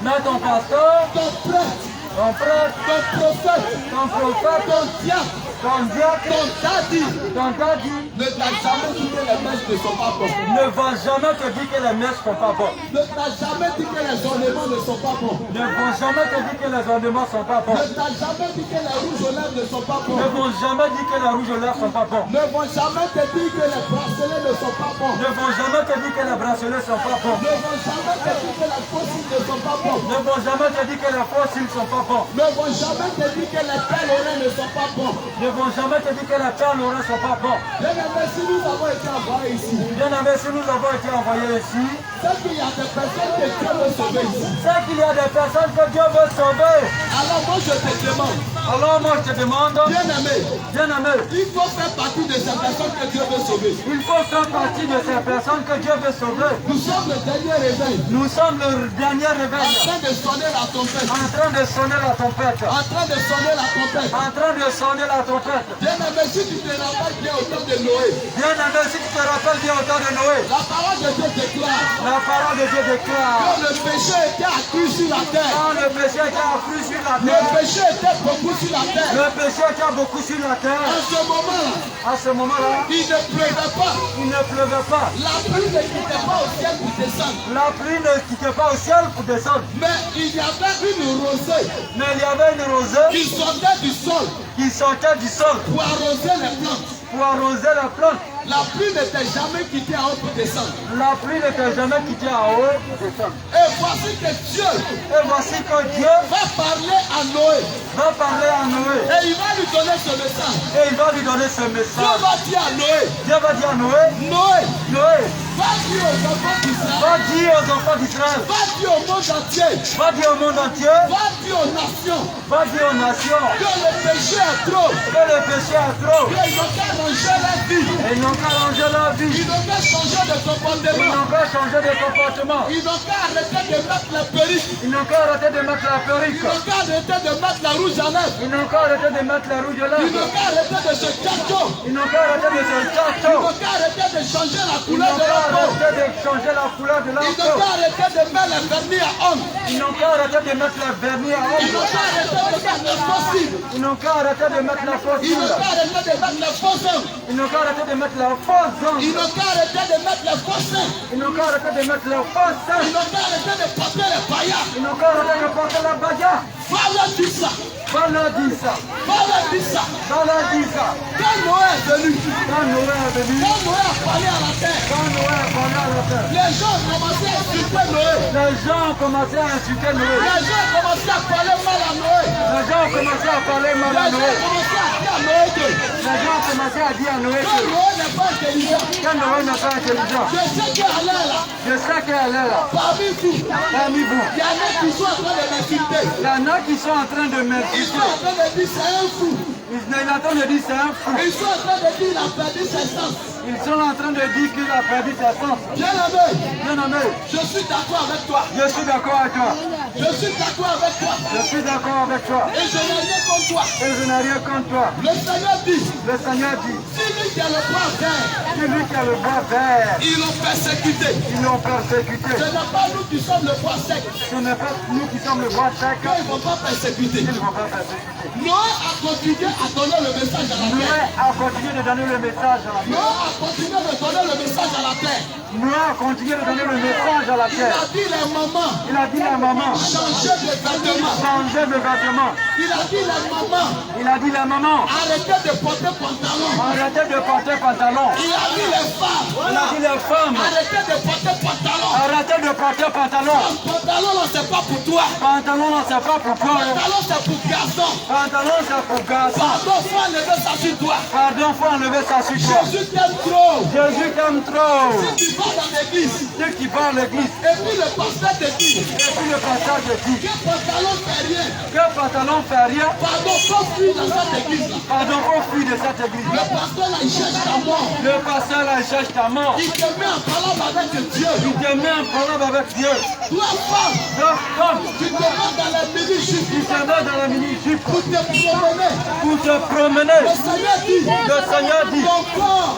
Speaker 3: ton pasteur,
Speaker 1: ton prêtre,
Speaker 3: ton prêtre,
Speaker 1: ton prophète,
Speaker 3: ton prophète,
Speaker 1: ton diacre,
Speaker 3: ton diacre,
Speaker 1: ton daddy
Speaker 3: ton daddy,
Speaker 2: Ne t'a jamais dit que les mèches ne sont pas bons.
Speaker 3: Ne va jamais te dire que les mèches ne sont pas bons.
Speaker 2: Ne t'a jamais dit que les ornements ne sont pas bons.
Speaker 3: Ne vont jamais te dire que les ornements ne sont pas bons.
Speaker 2: Ne t'a jamais dit que les rouges aux lèvres ne sont pas bons.
Speaker 3: Ne vont jamais dire que les rouges aux lèvres ne sont pas bons.
Speaker 2: Ne vont jamais te dire que les bracelets ne sont pas bons.
Speaker 3: Ne vont jamais te dire que les bracelets ne sont pas bons.
Speaker 2: Ne vont jamais te dire que les fossiles ne sont pas bons.
Speaker 3: Ne vont jamais te dire que les fossiles ne sont pas bons.
Speaker 2: Ne vont jamais te dire que les perles oreilles ne sont pas bons.
Speaker 3: Ne vont jamais te dire que les perles oreilles ne sont pas bons.
Speaker 2: Bien-aimé, si nous avons été envoyés ici,
Speaker 3: Bien aimé, si nous avons été envoyés ici,
Speaker 2: c'est qu'il y a des personnes que Dieu veut sauver ici.
Speaker 3: c'est qu'il y a des personnes que Dieu veut sauver.
Speaker 2: Alors moi je te demande,
Speaker 3: Alors moi je te demande,
Speaker 2: bien-aimé,
Speaker 3: bien-aimé,
Speaker 2: il faut faire partie de ces personnes que Dieu veut sauver.
Speaker 3: il faut faire partie de ces personnes que Dieu veut sauver.
Speaker 2: Nous sommes le dernier réveil,
Speaker 3: Nous sommes le dernier
Speaker 2: en
Speaker 3: réveil,
Speaker 2: train de sonner la trompette,
Speaker 3: en train de sonner la trompette,
Speaker 2: en train de sonner la trompette.
Speaker 3: en train de sonner la trompette.
Speaker 2: Bien-aimé, si tu te rappelles bien au temps de Noé,
Speaker 3: Bien aimé, si tu te rappelles bien au temps de Noé,
Speaker 2: la parole de Dieu déclare
Speaker 3: la parole de Dieu déclare
Speaker 2: que le péché était accru sur la terre.
Speaker 3: quand le péché était accru sur la
Speaker 2: Le
Speaker 3: terre,
Speaker 2: péché était beaucoup sur la terre.
Speaker 3: le péché était beaucoup sur la terre.
Speaker 2: À ce moment-là,
Speaker 3: À ce moment-là,
Speaker 2: il ne pleuvait pas.
Speaker 3: il ne pleuvait pas.
Speaker 2: La pluie ne quittait pas au ciel pour descendre.
Speaker 3: La pluie ne quittait pas au ciel pour descendre.
Speaker 2: Mais il y avait une rosée
Speaker 3: Mais il y avait une rosée
Speaker 2: qui sortait du sol
Speaker 3: qui sortait du sol
Speaker 2: pour arroser les plantes.
Speaker 3: pour arroser la plante.
Speaker 2: La pluie n'était jamais quittée en haut pour descendre.
Speaker 3: La pluie n'était jamais quittée en haut pour descendre.
Speaker 2: Et voici que Dieu
Speaker 3: Et voici que Dieu
Speaker 2: va parler à Noé.
Speaker 3: va parler à Noé.
Speaker 2: Et il va lui donner ce message.
Speaker 3: Et il va lui donner ce
Speaker 2: Dieu
Speaker 3: message.
Speaker 2: va dire à Noé,
Speaker 3: Dieu va dire à Noé,
Speaker 2: Noé,
Speaker 3: Noé,
Speaker 2: va dire aux enfants d'Israël,
Speaker 3: va dire aux enfants d'Israël,
Speaker 2: va dire au monde entier,
Speaker 3: va dire au monde entier,
Speaker 2: va dire aux nations
Speaker 3: va dire aux nations
Speaker 2: que le péché est trop.
Speaker 3: que le péché est trop.
Speaker 2: Qu'ils n'ont qu'à ranger la vie.
Speaker 3: Et ils n'ont qu'à ranger leur vie.
Speaker 2: Ils n'ont qu'à changer de
Speaker 3: Ils
Speaker 2: comportement.
Speaker 3: n'ont qu'à changer de comportement.
Speaker 2: Ils n'ont qu'à arrêter de mettre la perruque.
Speaker 3: Ils n'ont qu'à arrêter de mettre la
Speaker 2: Ils
Speaker 3: perruque.
Speaker 2: n'ont qu'à arrêter de mettre la rouge à lèvres.
Speaker 3: Ils n'ont qu'à arrêter de mettre la rouge à
Speaker 2: Ils
Speaker 3: lèvres.
Speaker 2: n'ont qu'à arrêter de se cacher.
Speaker 3: Ils n'ont qu'à arrêter de se
Speaker 2: Ils
Speaker 3: tâcher.
Speaker 2: n'ont qu'à arrêter de changer la
Speaker 3: Ils
Speaker 2: couleur
Speaker 3: n'ont
Speaker 2: de
Speaker 3: qu'à
Speaker 2: leur peau.
Speaker 3: arrêter de changer la couleur de leur
Speaker 2: Ils n'ont
Speaker 3: peau.
Speaker 2: qu'à arrêter de mettre les vernis à homme.
Speaker 3: Ils n'ont qu'à arrêter de mettre la vernis à
Speaker 2: Ils n'ont
Speaker 3: ongles.
Speaker 2: qu'à arrêter de mettre les fossiles.
Speaker 3: Ils n'ont qu'à arrêter de mettre la fausse
Speaker 2: Ils n'ont
Speaker 3: ongle.
Speaker 2: qu'à arrêter de mettre les faux hommes.
Speaker 3: Ils n'ont qu'à arrêter de mettre la fausse
Speaker 2: Ils
Speaker 3: ongle.
Speaker 2: n'ont qu'à arrêter de mettre les faux seins.
Speaker 3: Ils n'ont qu'à arrêter de mettre la fausse
Speaker 2: Ils
Speaker 3: sein.
Speaker 2: n'ont qu'à arrêter de porter les paillas.
Speaker 3: Ils n'ont qu'à arrêter de porter la bagarre.
Speaker 2: Va leur dire ça.
Speaker 3: Voilà dit ça.
Speaker 2: Va leur dire ça.
Speaker 3: Voilà dit ça.
Speaker 2: Quand Noé est venu,
Speaker 3: Quand Noé est venu,
Speaker 2: quand Noé a parlé à la terre,
Speaker 3: quand Noé a parlé à la terre,
Speaker 2: les gens ont commencé à insulter Noé.
Speaker 3: les gens ont commencé à insulter Noé.
Speaker 2: Les gens ont commencé à parler mal à Noé.
Speaker 3: Les gens ont commencé à parler mal à
Speaker 2: Les gens
Speaker 3: Noé.
Speaker 2: ont commencé à dire à Noé que
Speaker 3: Les gens ont commencé à dire à Noé
Speaker 2: quand
Speaker 3: que
Speaker 2: Noé n'est pas intelligent,
Speaker 3: quand Noé n'est pas intelligent,
Speaker 2: je sais qu'elle est là,
Speaker 3: je sais qu'elle est là,
Speaker 2: parmi vous.
Speaker 3: parmi vous.
Speaker 2: Il y en a qui sont en train de m'insulter.
Speaker 3: Il y en a qui sont en train de
Speaker 2: Ils
Speaker 3: m'insulter.
Speaker 2: sont en train de dire c'est un fou.
Speaker 3: Ils sont en train de dire c'est un fou.
Speaker 2: Ils sont en train de dire il a perdu ses sens.
Speaker 3: Ils sont en train de dire qu'il a perdu ses sens.
Speaker 2: Bien aimé,
Speaker 3: Bien aimé,
Speaker 2: je suis d'accord avec toi.
Speaker 3: je suis d'accord avec toi.
Speaker 2: Je suis d'accord avec toi.
Speaker 3: Je suis d'accord avec toi.
Speaker 2: Et je n'ai rien contre toi.
Speaker 3: Et je n'ai rien contre toi.
Speaker 2: Le Seigneur dit,
Speaker 3: Le Seigneur dit,
Speaker 2: si lui qui a le bras vert,
Speaker 3: c'est lui qui a le bras vert.
Speaker 2: ils l'ont persécuté.
Speaker 3: Ils l'ont persécuté.
Speaker 2: Ce n'est pas nous qui sommes le bras sec.
Speaker 3: Ce n'est pas nous qui sommes le bras sec.
Speaker 2: Ils ne vont pas persécuter.
Speaker 3: Ils ne vont pas persécuter.
Speaker 2: Noé a continué à donner le message à la
Speaker 3: Noé
Speaker 2: terre.
Speaker 3: a continué de donner le message à la terre.
Speaker 2: Noé a continué de donner le message à la terre.
Speaker 3: Noé a continué de donner le message à la
Speaker 2: Il
Speaker 3: terre.
Speaker 2: a dit les mamans,
Speaker 3: Il a dit à maman,
Speaker 2: changez de vêtements.
Speaker 3: changez de vêtements.
Speaker 2: Il a dit les mamans,
Speaker 3: Il a dit à maman,
Speaker 2: arrêtez de porter pantalon.
Speaker 3: arrêtez de porter pantalon.
Speaker 2: Il a dit les femmes,
Speaker 3: Il a dit les femmes,
Speaker 2: arrêtez de porter pantalon.
Speaker 3: arrêtez de porter pantalon.
Speaker 2: Pantalon là c'est pas pour toi.
Speaker 3: Pantalon, non, c'est pas pour toi.
Speaker 2: Pantalon c'est pour garçon.
Speaker 3: Pantalon, c'est pour garçon.
Speaker 2: Pardon, faut enlever ça sur toi.
Speaker 3: Pardon, faut enlever ça sur toi.
Speaker 2: Jésus t'aime trop.
Speaker 3: Jésus t'aime trop.
Speaker 2: Si tu vas dans l'église
Speaker 3: Ceux qui vont à l'église,
Speaker 2: et puis le pasteur te dit
Speaker 3: et puis le pasteur te dit
Speaker 2: que pantalon fait rien.
Speaker 3: que pantalon fait rien,
Speaker 2: Pardon, faut fuir dans cette église là.
Speaker 3: pardon, faut fuir de cette église.
Speaker 2: Le pasteur là il cherche ta mort.
Speaker 3: Le pasteur là, il cherche ta mort.
Speaker 2: Il te met en parlant avec Dieu.
Speaker 3: Il te met en problème avec Dieu.
Speaker 2: Toi femme,
Speaker 3: Donc, comme
Speaker 2: tu te mets dans la mini-jupe
Speaker 3: tu te mets dans la mini-jupe
Speaker 2: pour te promener.
Speaker 3: pour te promener,
Speaker 2: Le Seigneur dit,
Speaker 3: le Seigneur dit,
Speaker 2: ton corps,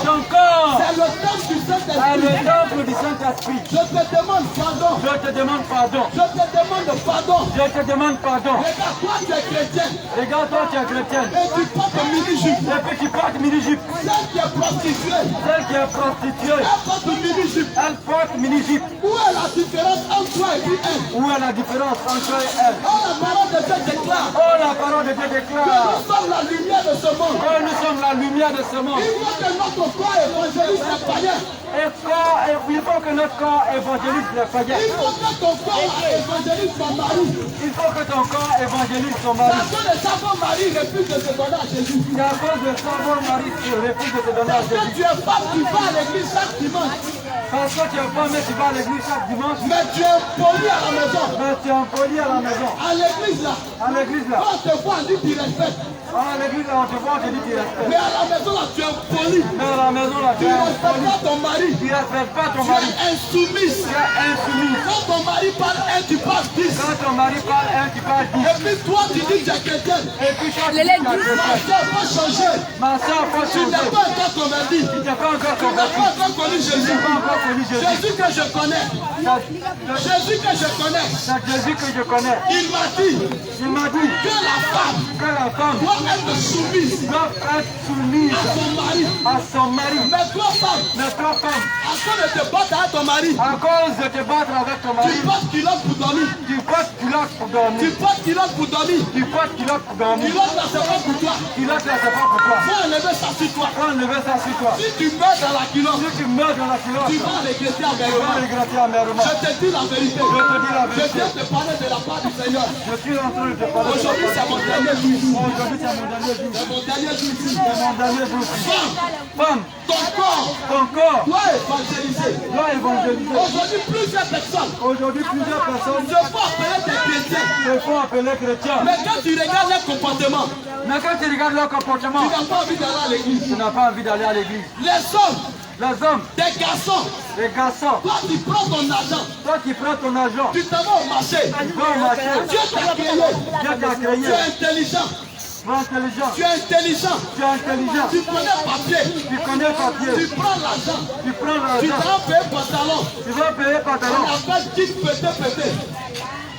Speaker 3: ton corps
Speaker 2: c'est le temple du
Speaker 3: est
Speaker 2: Saint-Esprit.
Speaker 3: le temple du Saint-Esprit.
Speaker 2: Je te demande pardon.
Speaker 3: Je te demande pardon.
Speaker 2: Je te demande pardon.
Speaker 3: Je te demande pardon.
Speaker 2: Regarde, toi tu es chrétien.
Speaker 3: Regarde, toi tu es chrétienne.
Speaker 2: Et tu portes un mini-jupe.
Speaker 3: Et puis tu portes mini-jupe.
Speaker 2: Celle qui est prostituée.
Speaker 3: Celle qui est prostituée,
Speaker 2: Elle porte un mini-jupe.
Speaker 3: elle porte mini-jupe.
Speaker 2: Où est la différence entre toi et puis elle?
Speaker 3: Où est la différence entre toi et elle?
Speaker 2: Oh, la parole de Dieu déclare.
Speaker 3: Oh, la parole de Dieu
Speaker 2: Que
Speaker 3: déclare.
Speaker 2: nous sommes la lumière de ce monde.
Speaker 3: Oh, nous sommes la lumière de ce monde.
Speaker 2: Il faut que notre corps évangéliste les païens.
Speaker 3: Il faut que notre corps évangélise les païens.
Speaker 2: Il faut que ton corps évangélise ton mari.
Speaker 3: Il faut que ton corps évangélise ton
Speaker 2: C'est
Speaker 3: mari.
Speaker 2: à cause de ça ton mari refuse de se donner à Jésus.
Speaker 3: C'est à cause de ça, mon mari refuse de te donner à
Speaker 2: Parce que
Speaker 3: Jésus.
Speaker 2: tu es femme, tu vas à l'église chaque dimanche.
Speaker 3: Parce que tu es femme et tu vas à l'église chaque dimanche.
Speaker 2: Mais tu es poli à la maison.
Speaker 3: Mais tu es impoli à la maison.
Speaker 2: À l'église là,
Speaker 3: À l'église là.
Speaker 2: quand on te voit, on dit tu respectes.
Speaker 3: À l'église là, on te voit, on te dit tu respectes.
Speaker 2: Mais à la maison là, tu es poli.
Speaker 3: Mais à la maison là,
Speaker 2: Tu
Speaker 3: tu es
Speaker 2: ne respectes
Speaker 3: impoli.
Speaker 2: pas ton mari.
Speaker 3: Tu ne respectes pas ton
Speaker 2: Tu
Speaker 3: mari.
Speaker 2: es insoumise.
Speaker 3: Tu es insoumise.
Speaker 2: Quand ton mari parle 1, tu parles 10.
Speaker 3: Quand ton mari parle 1, tu parles 10.
Speaker 2: Et puis toi, tu dis que tu es chrétienne.
Speaker 3: Et puis toi, tu dis
Speaker 2: Ma
Speaker 3: que
Speaker 2: soeur, faut changer.
Speaker 3: ma soeur, faut
Speaker 2: Tu n'es
Speaker 3: changer.
Speaker 2: pas encore converti.
Speaker 3: Tu n'as pas encore
Speaker 2: Tu n'as
Speaker 3: converti.
Speaker 2: pas encore connu
Speaker 3: Tu
Speaker 2: Jésus.
Speaker 3: n'as pas encore connu Jésus.
Speaker 2: Jésus que je connais. Jésus que je connais.
Speaker 3: C'est Jésus que je connais.
Speaker 2: Il m'a dit
Speaker 3: Il m'a dit
Speaker 2: que la femme
Speaker 3: que la femme
Speaker 2: doit être soumise
Speaker 3: doit être soumise
Speaker 2: à son mari.
Speaker 3: à son mari.
Speaker 2: Mais toi, femme,
Speaker 3: Mais toi, femme,
Speaker 2: à cause de te battre avec ton mari,
Speaker 3: à cause de te battre avec ton mari,
Speaker 2: tu portes culotte pour dormir.
Speaker 3: tu portes culotte pour
Speaker 2: Tu
Speaker 3: dormir.
Speaker 2: portes culotte pour dormir.
Speaker 3: Tu portes culotte pour dormir.
Speaker 2: Culotte là, c'est pas pour toi.
Speaker 3: Culotte là, c'est pas pour toi.
Speaker 2: Faut enlever ça sur toi.
Speaker 3: Faut enlever ça sur toi.
Speaker 2: Si tu meurs dans la culotte,
Speaker 3: Si tu meurs dans la culotte,
Speaker 2: tu
Speaker 3: tu
Speaker 2: vas regretter
Speaker 3: vas
Speaker 2: amèrement.
Speaker 3: regretter amèrement.
Speaker 2: Je te dis la vérité.
Speaker 3: Je te dis la
Speaker 2: Je
Speaker 3: vérité.
Speaker 2: viens te parler de la part du Seigneur.
Speaker 3: Je suis en train de te parler de
Speaker 2: Aujourd'hui,
Speaker 3: la
Speaker 2: c'est mon dernier jour ici.
Speaker 3: Aujourd'hui, c'est mon dernier jour.
Speaker 2: C'est mon dernier jour ici.
Speaker 3: C'est mon dernier jour.
Speaker 2: Femme,
Speaker 3: Femme,
Speaker 2: ton corps
Speaker 3: ton corps
Speaker 2: doit évangéliser.
Speaker 3: doit évangéliser.
Speaker 2: Aujourd'hui, plusieurs personnes
Speaker 3: Aujourd'hui, plusieurs personnes
Speaker 2: se font appeler des chrétiens.
Speaker 3: se font appeler chrétiens.
Speaker 2: Mais quand tu regardes leur comportement,
Speaker 3: Mais quand tu regardes leur comportement,
Speaker 2: tu n'as pas envie d'aller à l'église.
Speaker 3: tu n'as pas envie d'aller à l'église.
Speaker 2: Les hommes,
Speaker 3: Les hommes,
Speaker 2: des garçons,
Speaker 3: les garçons,
Speaker 2: toi tu prends ton argent,
Speaker 3: toi qui prends ton argent,
Speaker 2: tu t'en vas au marché.
Speaker 3: tu vas au marché,
Speaker 2: Dieu t'a créé.
Speaker 3: Dieu t'a
Speaker 2: Tu
Speaker 3: créé,
Speaker 2: es intelligent.
Speaker 3: tu es intelligent,
Speaker 2: Tu es intelligent.
Speaker 3: tu es intelligent,
Speaker 2: Tu connais papier.
Speaker 3: tu connais le papier,
Speaker 2: Tu prends l'argent.
Speaker 3: tu prends
Speaker 2: Tu
Speaker 3: l'argent,
Speaker 2: t'en payes pantalon.
Speaker 3: tu vas payer
Speaker 2: On
Speaker 3: pantalon,
Speaker 2: appelle jean pété.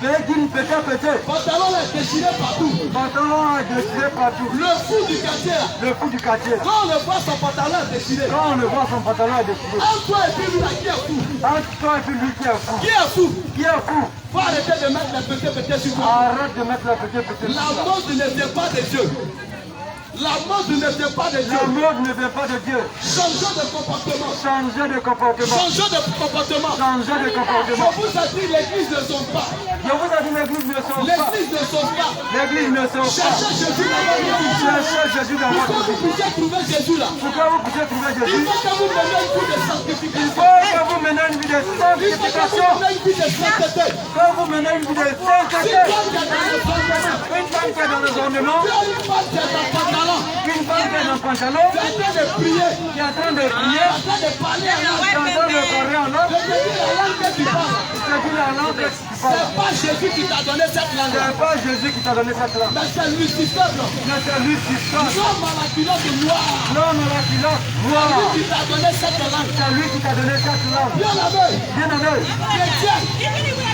Speaker 3: payer d'une pété,
Speaker 2: Pantalon est déchiré partout.
Speaker 3: pantalon est déchiré partout.
Speaker 2: Le fou du quartier là.
Speaker 3: Le fou du quartier, là.
Speaker 2: Quand on le voit, son pantalon est déchiré.
Speaker 3: Quand on le voit, son pantalon est déchiré.
Speaker 2: Un toi et puis lui là, qui est fou?
Speaker 3: Entre toi et puis lui qui est fou.
Speaker 2: Qui est fou?
Speaker 3: Qui est fou?
Speaker 2: Faut arrêter de mettre les pétés sur toi.
Speaker 3: Arrête de mettre la pété.
Speaker 2: La mode ne vient pas de Dieu. La mode ne vient pas de
Speaker 3: La
Speaker 2: Dieu.
Speaker 3: mode ne vient pas de Dieu.
Speaker 2: Changeons de comportement.
Speaker 3: Changer de comportement.
Speaker 2: Changeons de comportement.
Speaker 3: Changer de
Speaker 2: Je
Speaker 3: comportement.
Speaker 2: vous ai dit, l'église ne sauve pas.
Speaker 3: Je vous ai dit, l'église ne sauve pas.
Speaker 2: L'église ne sauve pas.
Speaker 3: L'église ne sauve pas.
Speaker 2: Cherchez Jésus dans votre vie.
Speaker 3: Cherchez Jésus dans
Speaker 2: Pour
Speaker 3: votre
Speaker 2: que vous
Speaker 3: vie.
Speaker 2: puissiez trouver Jésus là.
Speaker 3: Pour que vous puissiez trouver
Speaker 2: Il
Speaker 3: Jésus,
Speaker 2: faut que vous meniez une vie de
Speaker 3: il
Speaker 2: sanctification.
Speaker 3: faut que vous menez une vie de
Speaker 2: Il faut que
Speaker 3: sanctification.
Speaker 2: vous meniez une vie de sainteté.
Speaker 3: Que vous menez une vie de
Speaker 2: Si
Speaker 3: sainteté.
Speaker 2: toi tu es dans le fondement,
Speaker 3: Une femme qui est dans les ornements,
Speaker 2: tu as une femme qui est dans le pantalon,
Speaker 3: une femme qui est dans le pantalon,
Speaker 2: tu es en train de prier,
Speaker 3: qui est en train de prier,
Speaker 2: en train de parler à
Speaker 3: qui est en train de parler en langue,
Speaker 2: Je te dis la langue que tu parles.
Speaker 3: c'est dit la langue que tu
Speaker 2: C'est
Speaker 3: parles.
Speaker 2: pas Jésus qui t'a donné cette langue.
Speaker 3: C'est pas Jésus qui t'a donné cette langue.
Speaker 2: Mais c'est Lucifer. Non.
Speaker 3: Mais c'est lui qui parle.
Speaker 2: L'homme à la culotte noire.
Speaker 3: L'homme à la culotte
Speaker 2: Lui
Speaker 3: noire.
Speaker 2: qui t'a donné cette langue.
Speaker 3: C'est lui qui t'a donné cette langue.
Speaker 2: Bien aimé.
Speaker 3: Bien aimé,
Speaker 2: Chrétien.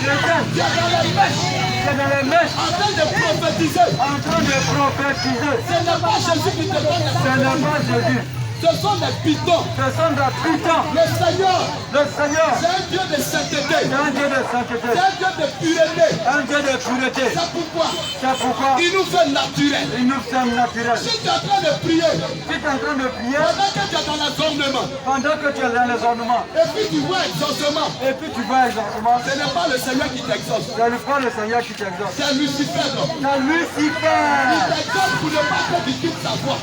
Speaker 3: chrétien,
Speaker 2: Tu es dans les mèches.
Speaker 3: c'est dans les mèches
Speaker 2: En train de prophétiser.
Speaker 3: en train de prophétiser.
Speaker 2: Ce n'est pas Jésus qui te donne
Speaker 3: Ce
Speaker 2: la
Speaker 3: n'est pas Jésus.
Speaker 2: Ce sont des pitons.
Speaker 3: Ce sont des putains.
Speaker 2: Le Seigneur,
Speaker 3: Le Seigneur,
Speaker 2: c'est un Dieu de sainteté.
Speaker 3: c'est un Dieu de sainteté,
Speaker 2: C'est un Dieu de pureté.
Speaker 3: un Dieu de pureté.
Speaker 2: C'est pourquoi
Speaker 3: C'est pourquoi
Speaker 2: il nous fait naturel.
Speaker 3: il nous sommes naturels.
Speaker 2: Si tu es en train de prier,
Speaker 3: Si tu es en train de prier,
Speaker 2: pendant que tu es dans l'assemblée,
Speaker 3: pendant que tu es dans les ornements,
Speaker 2: et puis tu vois exaucement,
Speaker 3: et puis tu vois exactement,
Speaker 2: ce n'est pas le Seigneur qui t'exauce.
Speaker 3: ce n'est pas le Seigneur qui t'exauce.
Speaker 2: C'est Lucifer. Non.
Speaker 3: C'est Lucifer.
Speaker 2: Il t'exauce pour ne pas que tu quittes sa voix.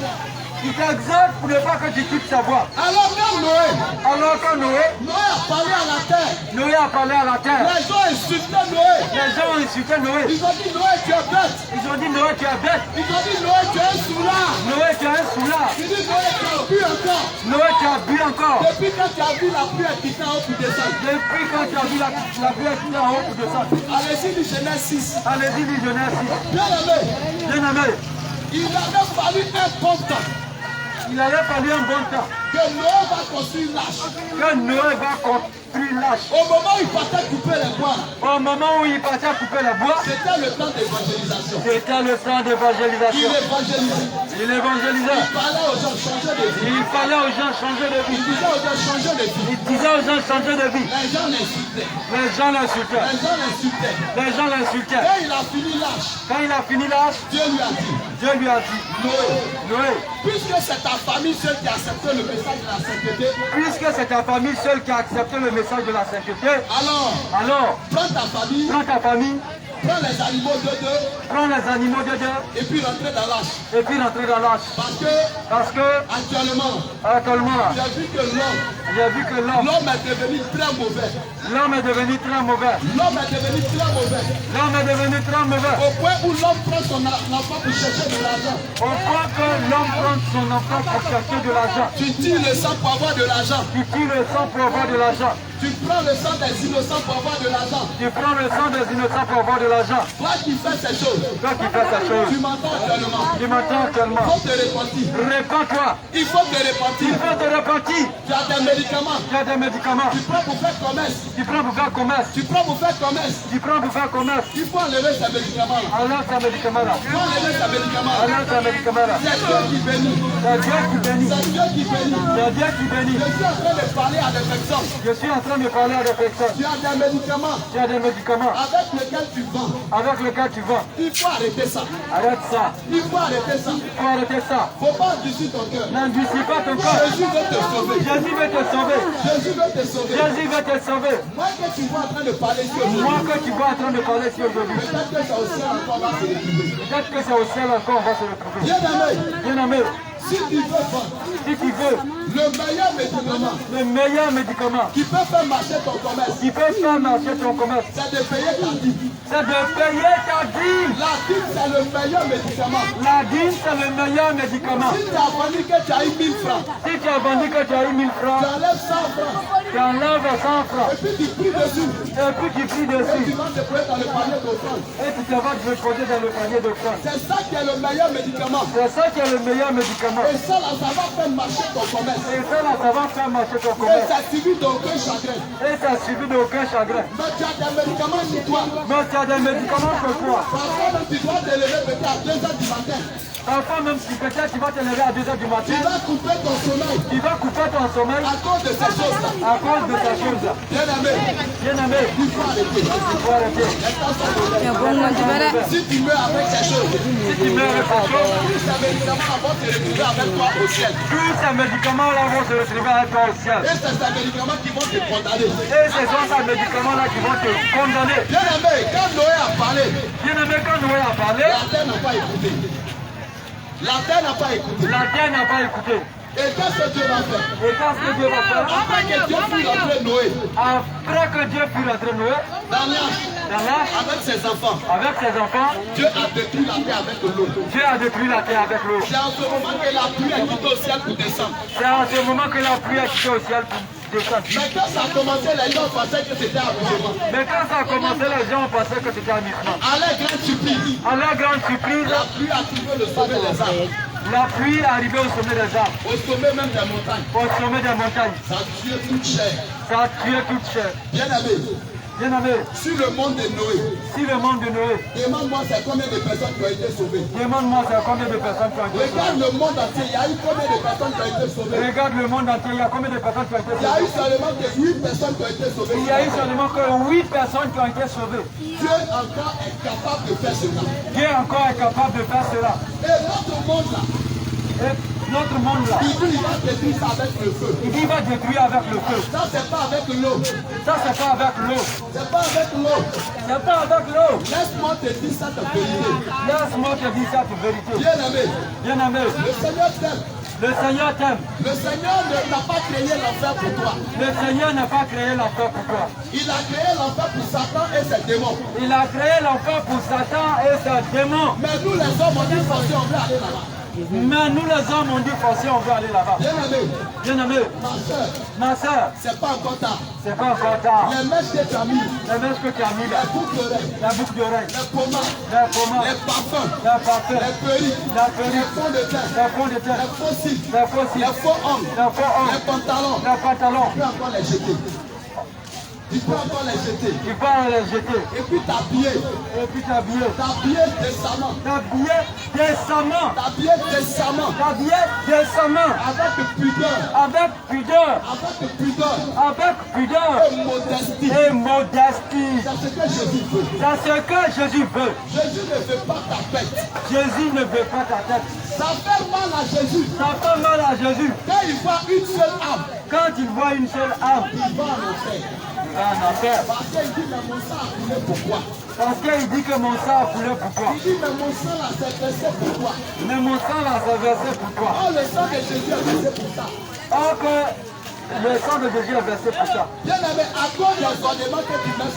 Speaker 3: Il t'exauce pour ne pas que tu quittes sa voix.
Speaker 2: Alors quand Noé,
Speaker 3: Alors que Noé
Speaker 2: a parlé à la terre,
Speaker 3: Noé a parlé à la terre.
Speaker 2: les gens insultaient Noé.
Speaker 3: Les gens ont insulté Noé.
Speaker 2: Ils ont dit Noé, tu es bête.
Speaker 3: Ils ont dit Noé, tu es bête.
Speaker 2: Ils ont dit Noé, tu es un soulard.
Speaker 3: Noé, tu es un soulard.
Speaker 2: Ils disent Noé, tu as bu encore.
Speaker 3: Noé, tu as bu encore.
Speaker 2: Depuis quand tu as vu la pluie quitter en haut pour descendre.
Speaker 3: Depuis quand tu as vu la pluie qui est en haut pour descendre.
Speaker 2: Allez-y du Genèse 6.
Speaker 3: Allez-y, dit Genèse 6.
Speaker 2: Bien aimé,
Speaker 3: Bien aimé,
Speaker 2: il avait fallu un bon temps
Speaker 3: Il allait falloir un bon temps.
Speaker 2: Que Noé va construire l'arche.
Speaker 3: Que Noé va construire l'arche.
Speaker 2: Au moment où il partait couper les bois,
Speaker 3: Au moment où il partait couper la bois,
Speaker 2: c'était le temps d'évangélisation.
Speaker 3: c'était le temps
Speaker 2: Il
Speaker 3: d'évangélisation.
Speaker 2: évangélisait.
Speaker 3: Il évangélisait.
Speaker 2: Il parlait aux gens changer de vie.
Speaker 3: Il fallait aux gens changer de
Speaker 2: Il
Speaker 3: vie.
Speaker 2: disait aux gens changer de vie.
Speaker 3: Il disait aux gens changer de vie.
Speaker 2: Les gens l'insultaient.
Speaker 3: Les gens l'insultaient.
Speaker 2: Les gens l'insultaient.
Speaker 3: Les gens l'insultaient.
Speaker 2: Quand il a fini l'arche,
Speaker 3: Quand il a fini l'arche,
Speaker 2: Dieu lui a dit,
Speaker 3: Dieu lui a dit,
Speaker 2: Noé,
Speaker 3: Noé,
Speaker 2: puisque c'est ta famille seule qui a accepté le message de la sainteté,
Speaker 3: puisque c'est ta famille seule qui a accepté le message de la sainteté, alors
Speaker 2: prends ta famille,
Speaker 3: prends ta famille,
Speaker 2: prends les animaux de deux,
Speaker 3: prends les animaux de Dieu
Speaker 2: et puis rentrez dans l'arche.
Speaker 3: et puis rentrez dans l'arche. Parce que
Speaker 2: Actuellement,
Speaker 3: actuellement,
Speaker 2: j'ai vu que
Speaker 3: j'ai vu que
Speaker 2: l'homme est devenu très mauvais.
Speaker 3: l'homme est devenu très mauvais.
Speaker 2: L'homme est devenu très mauvais.
Speaker 3: L'homme est devenu très mauvais.
Speaker 2: Au point où l'homme prend son enfant pour chercher de l'argent.
Speaker 3: Au point que l'homme prend son enfant pour chercher de l'argent.
Speaker 2: Tu tires le sang pour avoir de l'argent.
Speaker 3: Tu tires le sang pour avoir de l'argent.
Speaker 2: Tu prends le sang des innocents pour avoir de l'argent.
Speaker 3: Tu prends le sang des innocents pour avoir de l'argent.
Speaker 2: Toi qui fais ces choses,
Speaker 3: Toi qui fais cette chose,
Speaker 2: tu m'entends actuellement.
Speaker 3: tu m'entends
Speaker 2: Il
Speaker 3: actuellement.
Speaker 2: faut te repentir.
Speaker 3: Répands-toi.
Speaker 2: Il faut te repentir.
Speaker 3: Il faut te repentir.
Speaker 2: Tu as des médicaments.
Speaker 3: Tu as des médicaments.
Speaker 2: Tu prends pour faire commerce.
Speaker 3: Tu prends pour faire commerce.
Speaker 2: Tu prends pour faire commerce.
Speaker 3: Tu prends pour faire commerce.
Speaker 2: Il faut enlever ces médicaments-là.
Speaker 3: Enlève ces médicaments-là.
Speaker 2: Il faut enlever ces médicaments-là.
Speaker 3: Enlève ces médicaments-là.
Speaker 2: C'est Dieu qui bénit.
Speaker 3: C'est Dieu qui bénit.
Speaker 2: C'est Dieu qui bénit.
Speaker 3: C'est Dieu qui bénit.
Speaker 2: Je suis en train de parler à des personnes.
Speaker 3: Je suis en train de parler à des personnes.
Speaker 2: Tu as des médicaments
Speaker 3: Tu as des médicaments
Speaker 2: avec lesquels tu vends.
Speaker 3: avec lesquels tu vends.
Speaker 2: Il faut arrêter ça.
Speaker 3: Arrête ça.
Speaker 2: Il faut arrêter ça.
Speaker 3: Il faut arrêter ça.
Speaker 2: Faut pas endurcir ton cœur.
Speaker 3: N'endurcis pas ton corps.
Speaker 2: Jésus veut te sauver.
Speaker 3: Jésus veut te sauver.
Speaker 2: Jésus veut te sauver.
Speaker 3: Jésus veut te sauver.
Speaker 2: Moi que tu vois en train de parler ici aujourd'hui,
Speaker 3: Moi que tu vois en train de parler ici aujourd'hui,
Speaker 2: peut-être que ça aussi encore va se retrouver.
Speaker 3: peut-être que c'est au ciel encore on va se retrouver.
Speaker 2: Bien aimé,
Speaker 3: Bien aimé,
Speaker 2: si tu veux vendre
Speaker 3: si tu veux
Speaker 2: le meilleur médicament
Speaker 3: le meilleur médicament
Speaker 2: qui peut faire marcher ton commerce,
Speaker 3: qui peut faire marcher ton commerce,
Speaker 2: c'est de payer ta dîme.
Speaker 3: c'est de payer ta dîme.
Speaker 2: La dîme, c'est le meilleur médicament.
Speaker 3: La dîme, c'est le meilleur médicament.
Speaker 2: Si tu as vendu que tu as eu 1000 francs,
Speaker 3: Si tu as vendu que tu as eu 1000
Speaker 2: tu
Speaker 3: francs,
Speaker 2: enlèves 100 francs
Speaker 3: tu enlèves 100 francs
Speaker 2: et puis tu pries dessus.
Speaker 3: et puis tu pries
Speaker 2: Et tu
Speaker 3: dessus
Speaker 2: vas te prendre dans le panier d'offrande.
Speaker 3: et tu te vas te reposer dans le panier de francs.
Speaker 2: C'est ça qui est le meilleur médicament.
Speaker 3: C'est ça qui est le meilleur médicament.
Speaker 2: Et ça, là, ça va faire marcher ton commerce.
Speaker 3: Et ça, là, ça va faire marcher ton
Speaker 2: Et
Speaker 3: commerce.
Speaker 2: ça suffit d'aucun chagrin.
Speaker 3: Et ça suffit d'aucun chagrin.
Speaker 2: Mais tu as des médicaments sur toi.
Speaker 3: Mais tu as des médicaments sur toi.
Speaker 2: Parfois même tu dois te lever peut-être à 2 h du matin.
Speaker 3: Parfois, même si peut-être tu vas te lever à 2 h du
Speaker 2: Tu
Speaker 3: matin,
Speaker 2: vas couper ton sommeil
Speaker 3: tu vas couper ton sommeil
Speaker 2: à cause de ces choses-là.
Speaker 3: à cause de ces choses-là.
Speaker 2: Bien aimé,
Speaker 3: Bien aimé,
Speaker 2: il faut arrêter.
Speaker 3: il faut arrêter.
Speaker 2: Les temps sont mauvais. Si tu meurs avec ces choses,
Speaker 3: Si tu meurs avec ces choses,
Speaker 2: tous ces médicaments vont te retrouver avec toi au ciel.
Speaker 3: tous ces médicaments-là vont se retrouver avec toi au ciel.
Speaker 2: Et c'est ces médicaments qui vont te condamner.
Speaker 3: Et ce sont ces médicaments-là qui vont te condamner.
Speaker 2: Bien aimé, quand Noé a parlé,
Speaker 3: Bien aimé, quand Noé a parlé,
Speaker 2: la terre n'a pas écouté. La terre n'a pas écouté.
Speaker 3: la terre n'a pas écouté.
Speaker 2: Et qu'est-ce que Dieu va faire?
Speaker 3: Et qu'est-ce que Dieu va faire?
Speaker 2: Après que Dieu fut rentré Noé
Speaker 3: Après que Dieu fut rentré Noé
Speaker 2: dans l'arche
Speaker 3: dans l'arche
Speaker 2: avec ses enfants,
Speaker 3: avec ses enfants,
Speaker 2: Dieu a détruit la terre avec l'eau.
Speaker 3: Dieu a détruit la terre avec l'eau.
Speaker 2: C'est en ce moment que la pluie est quittée au ciel pour descendre.
Speaker 3: C'est en ce moment que la pluie a quitté au ciel pour descendre.
Speaker 2: Mais quand ça a commencé, les gens pensaient que c'était accouchement.
Speaker 3: Mais quand ça a commencé, les gens pensaient que c'était un miracle.
Speaker 2: À leur grande surprise,
Speaker 3: À leur grande surprise,
Speaker 2: la pluie a trouvé le sommet des arbres,
Speaker 3: la pluie est arrivée au sommet des arbres,
Speaker 2: au sommet même des montagnes.
Speaker 3: au sommet des montagnes.
Speaker 2: Ça a tué toute chair.
Speaker 3: Ça a tué toute chair.
Speaker 2: Bien aimé,
Speaker 3: Bien aimé,
Speaker 2: sur le monde de Noé,
Speaker 3: si le monde de Noé,
Speaker 2: demande-moi c'est combien de personnes qui ont été sauvées.
Speaker 3: demande-moi c'est combien de personnes qui ont été sauvées.
Speaker 2: Regarde le monde entier, il y a eu combien de personnes qui ont été sauvées.
Speaker 3: Regarde le monde entier, il y a combien de personnes qui ont été
Speaker 2: Il y a eu
Speaker 3: sauvées?
Speaker 2: seulement que 8 personnes qui ont été sauvées.
Speaker 3: Il y a eu seulement que 8 personnes qui ont été sauvées.
Speaker 2: Dieu encore est capable de faire cela.
Speaker 3: Dieu encore est capable de faire cela.
Speaker 2: Et notre monde là,
Speaker 3: Et notre monde là,
Speaker 2: il dit il va détruire ça avec le feu.
Speaker 3: il dit il va détruire avec le feu.
Speaker 2: Ça c'est pas avec l'eau.
Speaker 3: Ça, c'est pas avec l'eau.
Speaker 2: C'est pas avec l'eau.
Speaker 3: C'est pas avec l'eau.
Speaker 2: Laisse-moi te dire ça de vérité.
Speaker 3: Laisse-moi te dire ça pour vérité.
Speaker 2: Bien aimé,
Speaker 3: Bien aimé,
Speaker 2: le Seigneur t'aime.
Speaker 3: le Seigneur t'aime.
Speaker 2: Le Seigneur n'a pas créé l'enfer pour toi.
Speaker 3: Le Seigneur n'a pas créé l'enfer pour toi.
Speaker 2: Il a créé l'enfer pour Satan et ses démons.
Speaker 3: Il a créé l'enfer pour Satan et ses démons.
Speaker 2: Mais nous les hommes, on est censés, on veut aller là-bas.
Speaker 3: Mais nous les hommes, on dit forcément, on veut aller là-bas. Bien-aimé, ma soeur,
Speaker 2: c'est pas encore tard.
Speaker 3: C'est pas encore tard.
Speaker 2: Les mèches que tu as mis,
Speaker 3: Les mèches que tu as mis là,
Speaker 2: la boucle d'oreille,
Speaker 3: les
Speaker 2: pommades, les parfums, les perruques, les fonds de teint, les faux cils, les faux ongles, les pantalons. Tu peux encore les jeter. Tu peux encore les jeter. Et puis t'habiller. T'habiller décemment. Avec pudeur. Et modestie. C'est ce que Jésus veut. Jésus ne veut pas ta tête. Ça fait mal à Jésus. Quand il voit une seule âme. Il va en enfer. Parce qu'il dit mais mon sang a coulé pourquoi? Il dit mais mon sang là c'est versé pourquoi? Oh, le sang de Jésus est versé pour ça.
Speaker 3: Le sang de Jésus est versé pour ça.
Speaker 2: Bien-aimé, à cause des ornements que tu mets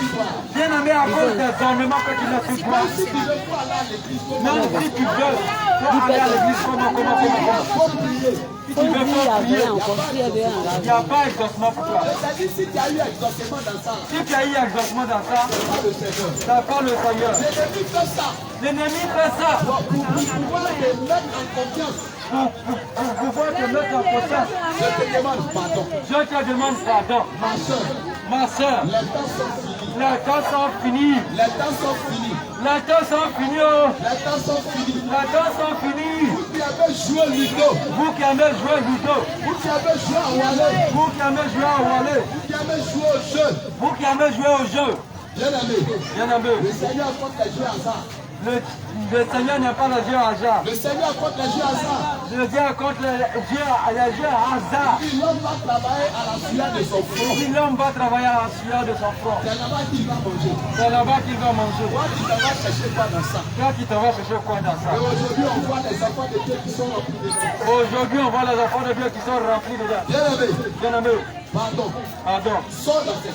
Speaker 2: sur toi. Même si tu veux pas aller à l'église,
Speaker 3: aller à l'église, comment?
Speaker 2: faut prier.
Speaker 3: Si tu veux pas prier, il n'y a pas exaucement pour toi.
Speaker 2: C'est-à-dire si tu as eu exaucement dans ça,
Speaker 3: c'est pas le Seigneur.
Speaker 2: L'ennemi fait ça. Pour pouvoir te mettre en confiance. Je te demande pardon. Ma soeur. Les temps sont finis.
Speaker 3: Les temps sont finis.
Speaker 2: Vous qui avez joué au ludo.
Speaker 3: Vous qui avez joué au jeu. Bien-aimé.
Speaker 2: Le Seigneur compte les jeux hasard.
Speaker 3: Le Seigneur n'est pas le Dieu hasard.
Speaker 2: Le Seigneur compte les jeux hasard.
Speaker 3: Le Dieu compte les jeux hasard.
Speaker 2: Si l'homme va travailler à la sueur de son front.
Speaker 3: C'est là-bas qu'il va manger.
Speaker 2: Toi, tu t'en vas chercher quoi dans ça? Et aujourd'hui, on voit les enfants de Dieu qui sont remplis dedans. Bien-aimé. Pardon. Sors dans ces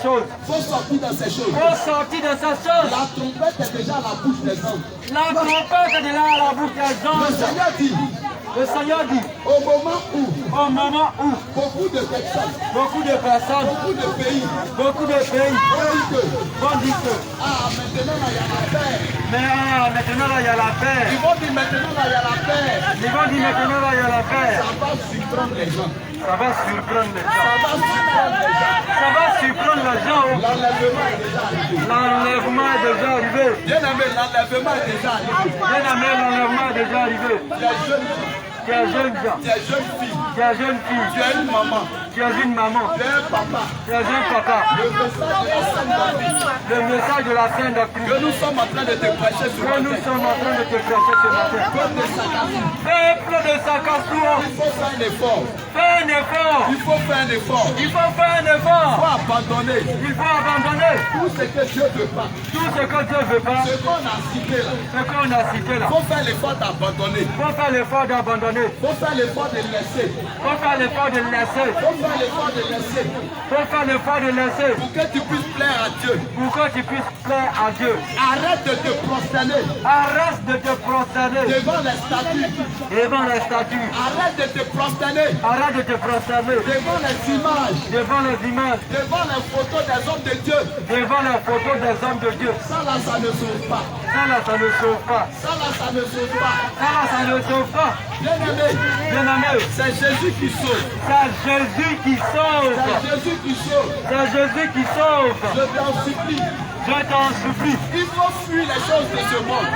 Speaker 2: choses. Faut sortir dans ces choses. La trompette est déjà à la bouche des hommes. Le Seigneur dit, au moment où beaucoup de personnes, beaucoup de pays vont dire que maintenant il y a la paix. Ils vont dire maintenant il y a la paix. Ça va surprendre les gens.
Speaker 3: L'enlèvement est déjà arrivé.
Speaker 2: Bien-aimé, l'enlèvement est déjà arrivé.
Speaker 3: Tu es jeune gens.
Speaker 2: Tu es jeune fille.
Speaker 3: Tu es une maman.
Speaker 2: Tu es un papa.
Speaker 3: Le message de la Sainte Doctrine.
Speaker 2: Que nous sommes en train de te prêcher ce matin.
Speaker 3: Peuple de Sakasou.
Speaker 2: Il faut faire un effort. Il faut abandonner. Tout ce que Dieu veut pas. Ce qu'on a cité là. Il faut faire l'effort d'abandonner. Il faut faire l'effort de laisser. Pour que tu puisses plaire à Dieu. Arrête de te prosterner. Devant les statues. Arrête de te prosterner. Devant les images. Devant les photos des hommes de Dieu. Ça là, ça ne sauve pas. Bien-aimé, c'est Jésus qui sauve. Je t'en supplie. Il faut fuir les choses de ce monde.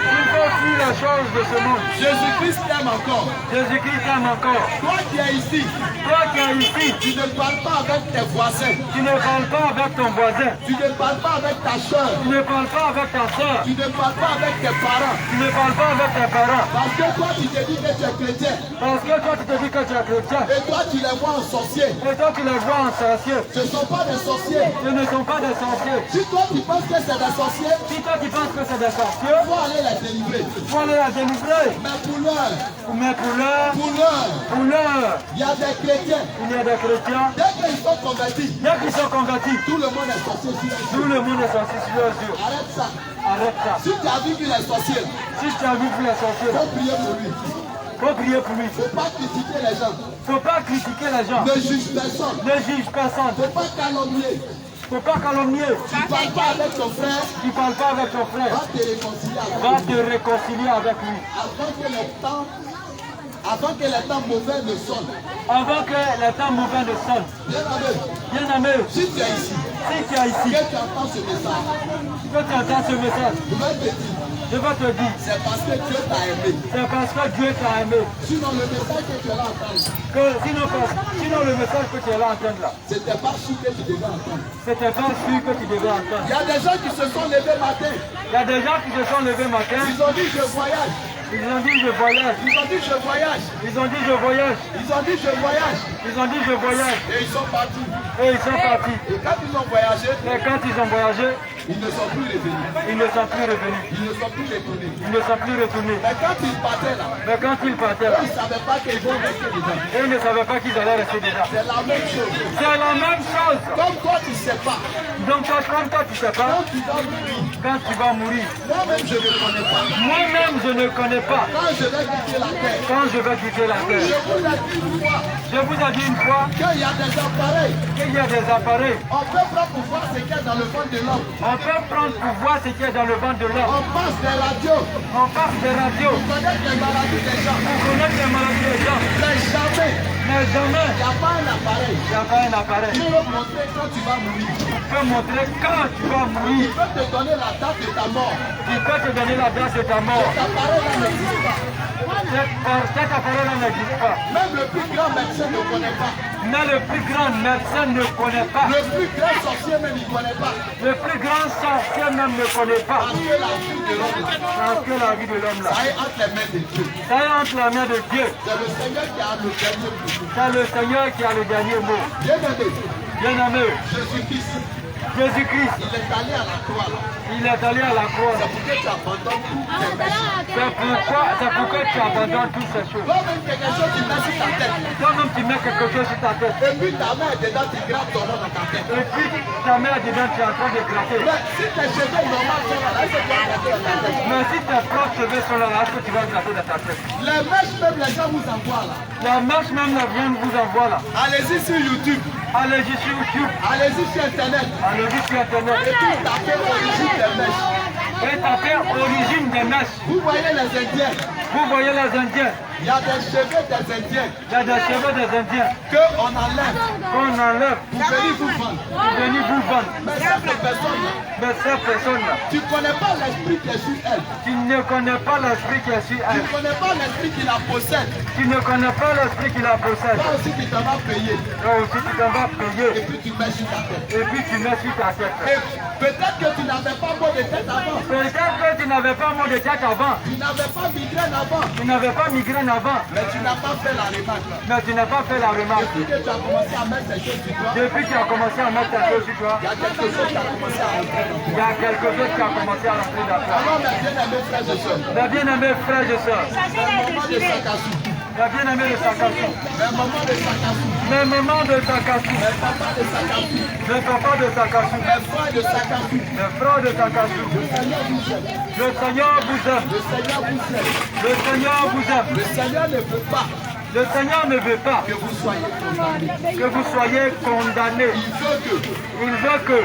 Speaker 2: Jésus-Christ t'aime encore. Toi qui es ici. Tu ne parles pas avec tes voisins. Tu ne parles pas avec ta soeur. Tu ne parles pas avec tes parents. Parce que toi tu te dis que tu es chrétien. Et toi tu les vois en sorciers. Ce ne sont pas des sorciers. Si toi tu penses que c'est des sorciers, il faut aller les délivrer. Mais pour l'heure, il y a des chrétiens. Dès qu'ils sont convertis, tout le monde est sorcier sur les yeux. Arrête ça. Si tu as vu qu'il est sorcier, il faut prier pour lui.
Speaker 3: Faut prier pour lui.
Speaker 2: Faut pas critiquer les gens.
Speaker 3: Faut pas critiquer les gens.
Speaker 2: Ne juge personne.
Speaker 3: Ne juge personne.
Speaker 2: Faut pas calomnier.
Speaker 3: Faut pas calomnier.
Speaker 2: Tu parles pas avec ton frère.
Speaker 3: Tu parles pas avec ton frère.
Speaker 2: Va te réconcilier avec
Speaker 3: Va
Speaker 2: lui.
Speaker 3: te réconcilier avec lui.
Speaker 2: Avant que les temps mauvais ne sonnent.
Speaker 3: Avant que les temps mauvais ne sonnent.
Speaker 2: Bien aimé.
Speaker 3: Bien aimé,
Speaker 2: Si tu es ici,
Speaker 3: si tu es ici,
Speaker 2: que tu entends ce message,
Speaker 3: que tu entends ce message,
Speaker 2: je vais te dire,
Speaker 3: je vais te dire,
Speaker 2: c'est parce que Dieu t'a aimé.
Speaker 3: c'est parce que Dieu t'a aimé.
Speaker 2: Sinon, le message que tu vas entendre,
Speaker 3: Sinon le message que tu es là à entendre là,
Speaker 2: c'était pas sûr que tu devais entendre.
Speaker 3: c'était pas sûr que tu devais entendre.
Speaker 2: Il y a des gens qui se sont levés matin.
Speaker 3: Il y a des gens qui se sont levés matin,
Speaker 2: Ils ont dit je voyage.
Speaker 3: ils ont dit je voyage,
Speaker 2: Ils ont dit je voyage.
Speaker 3: ils ont dit je voyage,
Speaker 2: Ils ont dit je voyage.
Speaker 3: ils ont dit je voyage,
Speaker 2: Et ils sont partis.
Speaker 3: et ils sont partis.
Speaker 2: Et quand ils ont voyagé,
Speaker 3: Et quand ils ont voyagé,
Speaker 2: ils ne sont plus revenus.
Speaker 3: ils ne sont plus revenus,
Speaker 2: Ils ne sont plus retournés.
Speaker 3: ils ne sont plus retournés.
Speaker 2: Mais quand ils partaient là,
Speaker 3: Mais quand ils partaient là,
Speaker 2: ils ne savaient pas qu'ils vont rester dedans.
Speaker 3: ils ne savaient pas qu'ils allaient rester déjà.
Speaker 2: C'est la même chose.
Speaker 3: C'est la même chose.
Speaker 2: Comme toi, tu ne sais pas.
Speaker 3: Donc comme toi tu sais pas,
Speaker 2: Quand tu vas mourir,
Speaker 3: quand tu vas mourir,
Speaker 2: moi-même je ne connais pas.
Speaker 3: moi-même je ne connais pas
Speaker 2: Quand je vais quitter la terre,
Speaker 3: quand je vais quitter la
Speaker 2: je
Speaker 3: terre.
Speaker 2: vous ai dit une fois
Speaker 3: Je vous ai dit une fois
Speaker 2: qu'il y a des appareils.
Speaker 3: qu'il y a des appareils.
Speaker 2: On peut pas pouvoir ce qu'il y a dans le ventre de l'homme.
Speaker 3: On peut prendre pour voir ce qu'il y a dans le ventre de l'homme.
Speaker 2: On passe des radios.
Speaker 3: On passe des radios,
Speaker 2: On connaît les maladies des gens.
Speaker 3: on connaît les maladies des gens.
Speaker 2: Mais jamais,
Speaker 3: Mais jamais,
Speaker 2: il n'y a pas un appareil
Speaker 3: il n'y a pas un appareil
Speaker 2: qui peut montrer quand tu vas mourir.
Speaker 3: qui peut montrer quand tu vas
Speaker 2: Il
Speaker 3: mourir,
Speaker 2: peut te donner la date de ta mort.
Speaker 3: qui peut te donner la date de ta mort.
Speaker 2: Cet appareil-là n'existe pas.
Speaker 3: Cet appareil-là n'existe pas.
Speaker 2: Même le plus grand médecin ne connaît pas.
Speaker 3: Mais le plus grand médecin ne connaît pas.
Speaker 2: Le plus grand sorcier même, il ne connaît pas.
Speaker 3: Le plus grand sorcier même ne connaît pas.
Speaker 2: Parce que la vie de l'homme,
Speaker 3: Parce que la vie de l'homme là,
Speaker 2: ça est entre les mains de Dieu.
Speaker 3: ça est entre la main de Dieu.
Speaker 2: C'est le Seigneur qui a le dernier mot.
Speaker 3: C'est le Seigneur qui a le dernier mot.
Speaker 2: Bien aimé,
Speaker 3: Bien aimé,
Speaker 2: Jésus-Christ,
Speaker 3: Jésus-Christ,
Speaker 2: il est allé à la croix là.
Speaker 3: il est allé à la croix.
Speaker 2: C'est pour que tu abandonnes tous tes péchés.
Speaker 3: C'est pourquoi tu abandonnes toutes ces choses.
Speaker 2: Toi-même, quelque chose qui met sur ta tête.
Speaker 3: Toi-même, tu mets quelque chose sur ta tête.
Speaker 2: Et puis ta main est dedans, tu grattes ton nom dans ta tête.
Speaker 3: Et puis, ta mère dedans, tu es en train de gratter.
Speaker 2: Mais si tes cheveux normaux sont là, est-ce que tu vas gratter dans ta tête?
Speaker 3: Mais si tes propres cheveux sont là, est-ce que tu vas gratter dans ta tête?
Speaker 2: Les mèches, même les gens vous envoient là.
Speaker 3: La marche même la viande vous envoie là.
Speaker 2: Allez-y sur YouTube,
Speaker 3: Allez-y sur YouTube,
Speaker 2: allez-y sur Internet.
Speaker 3: allez-y sur Internet.
Speaker 2: Et puis tapez origine des mèches.
Speaker 3: Et tapez origine des mèches.
Speaker 2: Vous voyez les Indiens.
Speaker 3: Vous voyez les Indiens.
Speaker 2: Il y a des cheveux des Indiens
Speaker 3: Il y a des cheveux des Indiens
Speaker 2: qu'on enlève
Speaker 3: qu'on enlève
Speaker 2: pour venir vous vendre.
Speaker 3: pour venir vous vendre.
Speaker 2: Mais cette personne là,
Speaker 3: Mais ces personnes-là,
Speaker 2: tu ne connais pas l'esprit qui est sur elle.
Speaker 3: tu ne connais pas l'esprit qui est sur
Speaker 2: Tu
Speaker 3: elle.
Speaker 2: ne connais pas l'esprit qui la possède.
Speaker 3: Tu ne connais pas l'esprit qui la possède.
Speaker 2: Toi aussi, tu t'en vas payer.
Speaker 3: Là aussi, tu t'en vas
Speaker 2: Et
Speaker 3: payer.
Speaker 2: puis tu mets sur ta tête.
Speaker 3: Et puis, tu mets sur ta tête.
Speaker 2: Et peut-être que tu n'avais pas mal de tête avant.
Speaker 3: Peut-être que tu n'avais pas mal de tête avant.
Speaker 2: Tu n'avais pas migraine avant.
Speaker 3: Tu n'avais pas migraine avant.
Speaker 2: Mais tu n'as pas fait la remarque.
Speaker 3: Mais tu n'as pas fait la remarque.
Speaker 2: Depuis que tu as commencé à mettre ces choses sur toi,
Speaker 3: Depuis que tu as commencé à mettre ta chose sur toi,
Speaker 2: il y a quelque chose qui a commencé à rentrer dans
Speaker 3: il y a quelque chose qui a commencé à rentrer dans toi.
Speaker 2: Alors, mes bien-aimés frères et sœurs,
Speaker 3: Mes bien-aimés frères et sœurs,
Speaker 2: mes moments de Sakassou,
Speaker 3: mes bien-aimés de Sakassou,
Speaker 2: mes moments de Sakassou,
Speaker 3: mes mamans de Sakassou,
Speaker 2: mes papas de Sakassou,
Speaker 3: mes papas de Sakassou,
Speaker 2: mes frères de Sakassou,
Speaker 3: mes frères de Sakassou,
Speaker 2: le Seigneur vous aime.
Speaker 3: le Seigneur vous aime.
Speaker 2: Le Seigneur vous aime.
Speaker 3: Le Seigneur vous aime.
Speaker 2: Le Seigneur ne veut pas
Speaker 3: Le Seigneur ne veut pas
Speaker 2: que vous soyez condamnés.
Speaker 3: que vous soyez condamnés.
Speaker 2: Il veut que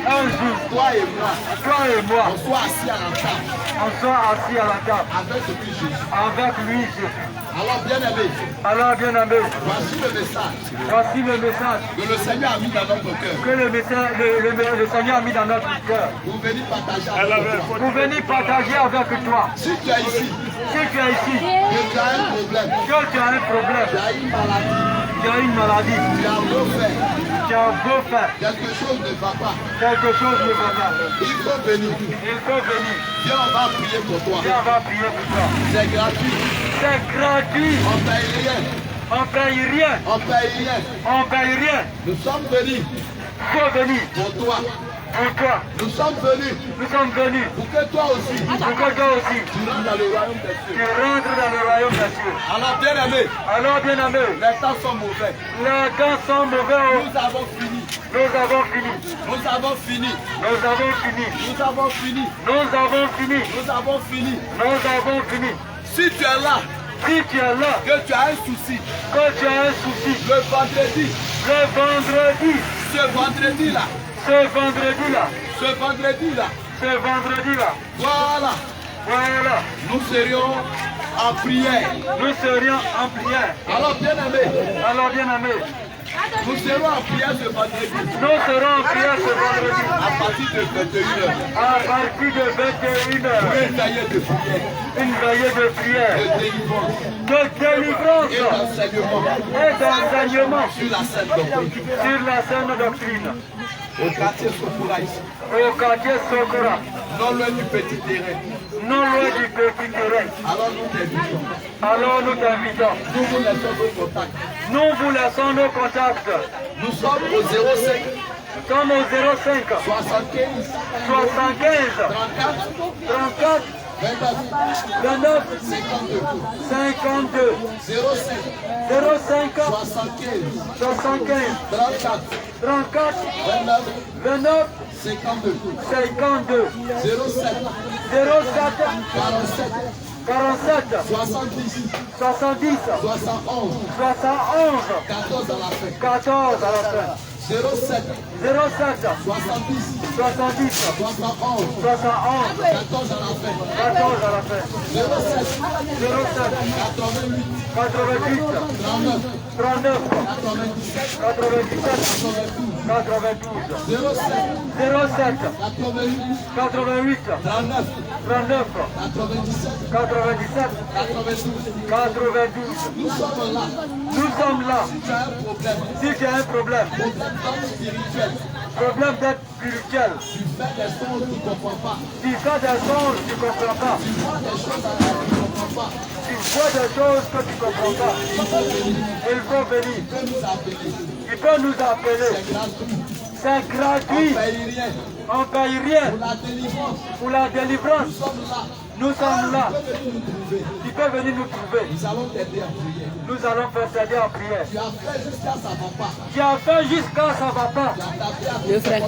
Speaker 3: Un jour,
Speaker 2: toi et moi,
Speaker 3: toi et moi,
Speaker 2: on soit assis à la table
Speaker 3: on soit assis à la table
Speaker 2: avec lui Jésus.
Speaker 3: avec lui, Jésus.
Speaker 2: Alors bien aimé,
Speaker 3: Alors, bien aimé,
Speaker 2: voici le message
Speaker 3: voici le message
Speaker 2: que le Seigneur a mis dans notre cœur.
Speaker 3: que le Seigneur a mis dans notre cœur.
Speaker 2: Vous venez partager avec toi.
Speaker 3: Pour venir partager avec toi.
Speaker 2: Si tu es ici,
Speaker 3: Si tu es ici,
Speaker 2: que tu as un problème,
Speaker 3: que tu as un problème,
Speaker 2: tu as une maladie,
Speaker 3: tu as une maladie,
Speaker 2: tu as beau faire,
Speaker 3: tu as beau faire,
Speaker 2: quelque chose ne va pas,
Speaker 3: quelque chose ne va pas.
Speaker 2: il faut venir.
Speaker 3: Il faut venir.
Speaker 2: Viens, on va prier pour toi.
Speaker 3: Viens, on va prier pour toi.
Speaker 2: C'est gratuit.
Speaker 3: C'est gratuit.
Speaker 2: On ne paye rien.
Speaker 3: On paye rien.
Speaker 2: On ne paye rien.
Speaker 3: On paye rien.
Speaker 2: Nous sommes venus
Speaker 3: Faut venir
Speaker 2: pour toi.
Speaker 3: pour toi.
Speaker 2: Nous sommes venus
Speaker 3: Nous sommes venus
Speaker 2: pour que toi aussi,
Speaker 3: pour que toi aussi,
Speaker 2: tu rentres dans le royaume des
Speaker 3: tu
Speaker 2: cieux.
Speaker 3: rentres dans le royaume des cieux.
Speaker 2: Alors bien aimé,
Speaker 3: Alors, bien aimé,
Speaker 2: les temps sont mauvais.
Speaker 3: les temps sont mauvais.
Speaker 2: Nous avons fini.
Speaker 3: Nous avons fini.
Speaker 2: Nous avons fini.
Speaker 3: Nous avons fini.
Speaker 2: Nous avons fini.
Speaker 3: Nous avons fini.
Speaker 2: Nous avons fini.
Speaker 3: Nous avons fini.
Speaker 2: Si tu es là,
Speaker 3: Si tu es là,
Speaker 1: que tu as un souci,
Speaker 3: que tu as un souci,
Speaker 1: le vendredi,
Speaker 3: ce vendredi-là,
Speaker 1: voilà, nous serions en prière. Alors bien-aimés, nous serons en prière ce vendredi. À partir de 21h. Une veillée de prière.
Speaker 3: De délivrance.
Speaker 1: Et
Speaker 3: d'enseignement.
Speaker 1: Sur la sainte doctrine. Au quartier Sokora ici. Non loin du petit terrain.
Speaker 3: Alors nous t'invitons.
Speaker 1: Nous vous laissons nos contacts. Nous sommes au 05. 75 34
Speaker 3: 29 52
Speaker 1: 07
Speaker 3: 05
Speaker 1: 75
Speaker 3: 34
Speaker 1: 29
Speaker 3: 52
Speaker 1: 07
Speaker 3: 47 70
Speaker 1: 71 14 à la fin. 07 70
Speaker 3: 70
Speaker 1: 71 14 à la fin. 07
Speaker 3: 88 39 97 88 39 97 92.
Speaker 1: Nous sommes là.
Speaker 3: Si tu as un problème, problème d'être spirituel,
Speaker 1: tu fais des sons, tu ne comprends pas.
Speaker 3: tu fais des choses, tu ne comprends pas.
Speaker 1: Tu vois des choses, tu ne comprends pas.
Speaker 3: Tu vois des choses que tu ne comprends pas. Il faut venir. Il peut nous appeler. C'est gratuit. On ne paye rien. Pour la délivrance. Nous sommes là. Tu peux venir nous trouver.
Speaker 1: Nous allons t'aider à prier.
Speaker 3: Nous allons faire t'aider en prière.
Speaker 1: Tu as fait jusqu'à ça va pas.
Speaker 3: Tu as fait jusqu'à ça va pas.
Speaker 4: Le frère.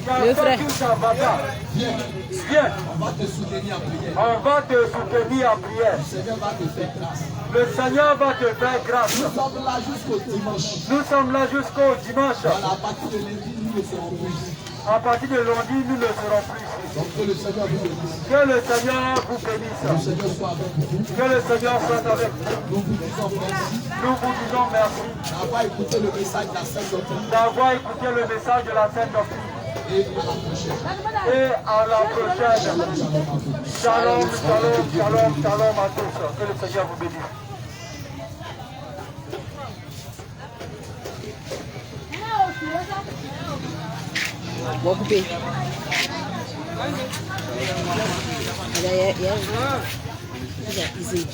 Speaker 3: Tu as fait tout ça va pas. Viens.
Speaker 1: On va te soutenir en prière.
Speaker 3: On va te soutenir en prière.
Speaker 1: Le Seigneur va te faire grâce.
Speaker 3: Le Seigneur va te faire grâce.
Speaker 1: Nous sommes là jusqu'au dimanche.
Speaker 3: Nous sommes là jusqu'au dimanche.
Speaker 1: Voilà, à partir de lundi, nous ne serons plus ici.
Speaker 3: À partir de lundi, nous ne serons plus ici.
Speaker 1: Donc que le Seigneur vous bénisse.
Speaker 3: Que le Seigneur vous bénisse.
Speaker 1: Que le Seigneur soit avec vous.
Speaker 3: Que le Seigneur soit avec vous.
Speaker 1: Nous vous disons merci
Speaker 3: Nous vous disons merci
Speaker 1: d'avoir écouté le message de la Sainte Doctrine.
Speaker 3: d'avoir écouté le message de la Sainte Doctrine.
Speaker 1: Et à la prochaine.
Speaker 3: Et à la prochaine. Shalom, shalom, shalom, shalom à tous. Que le Seigneur vous bénisse.
Speaker 4: Vou couper. Olha aí, easy.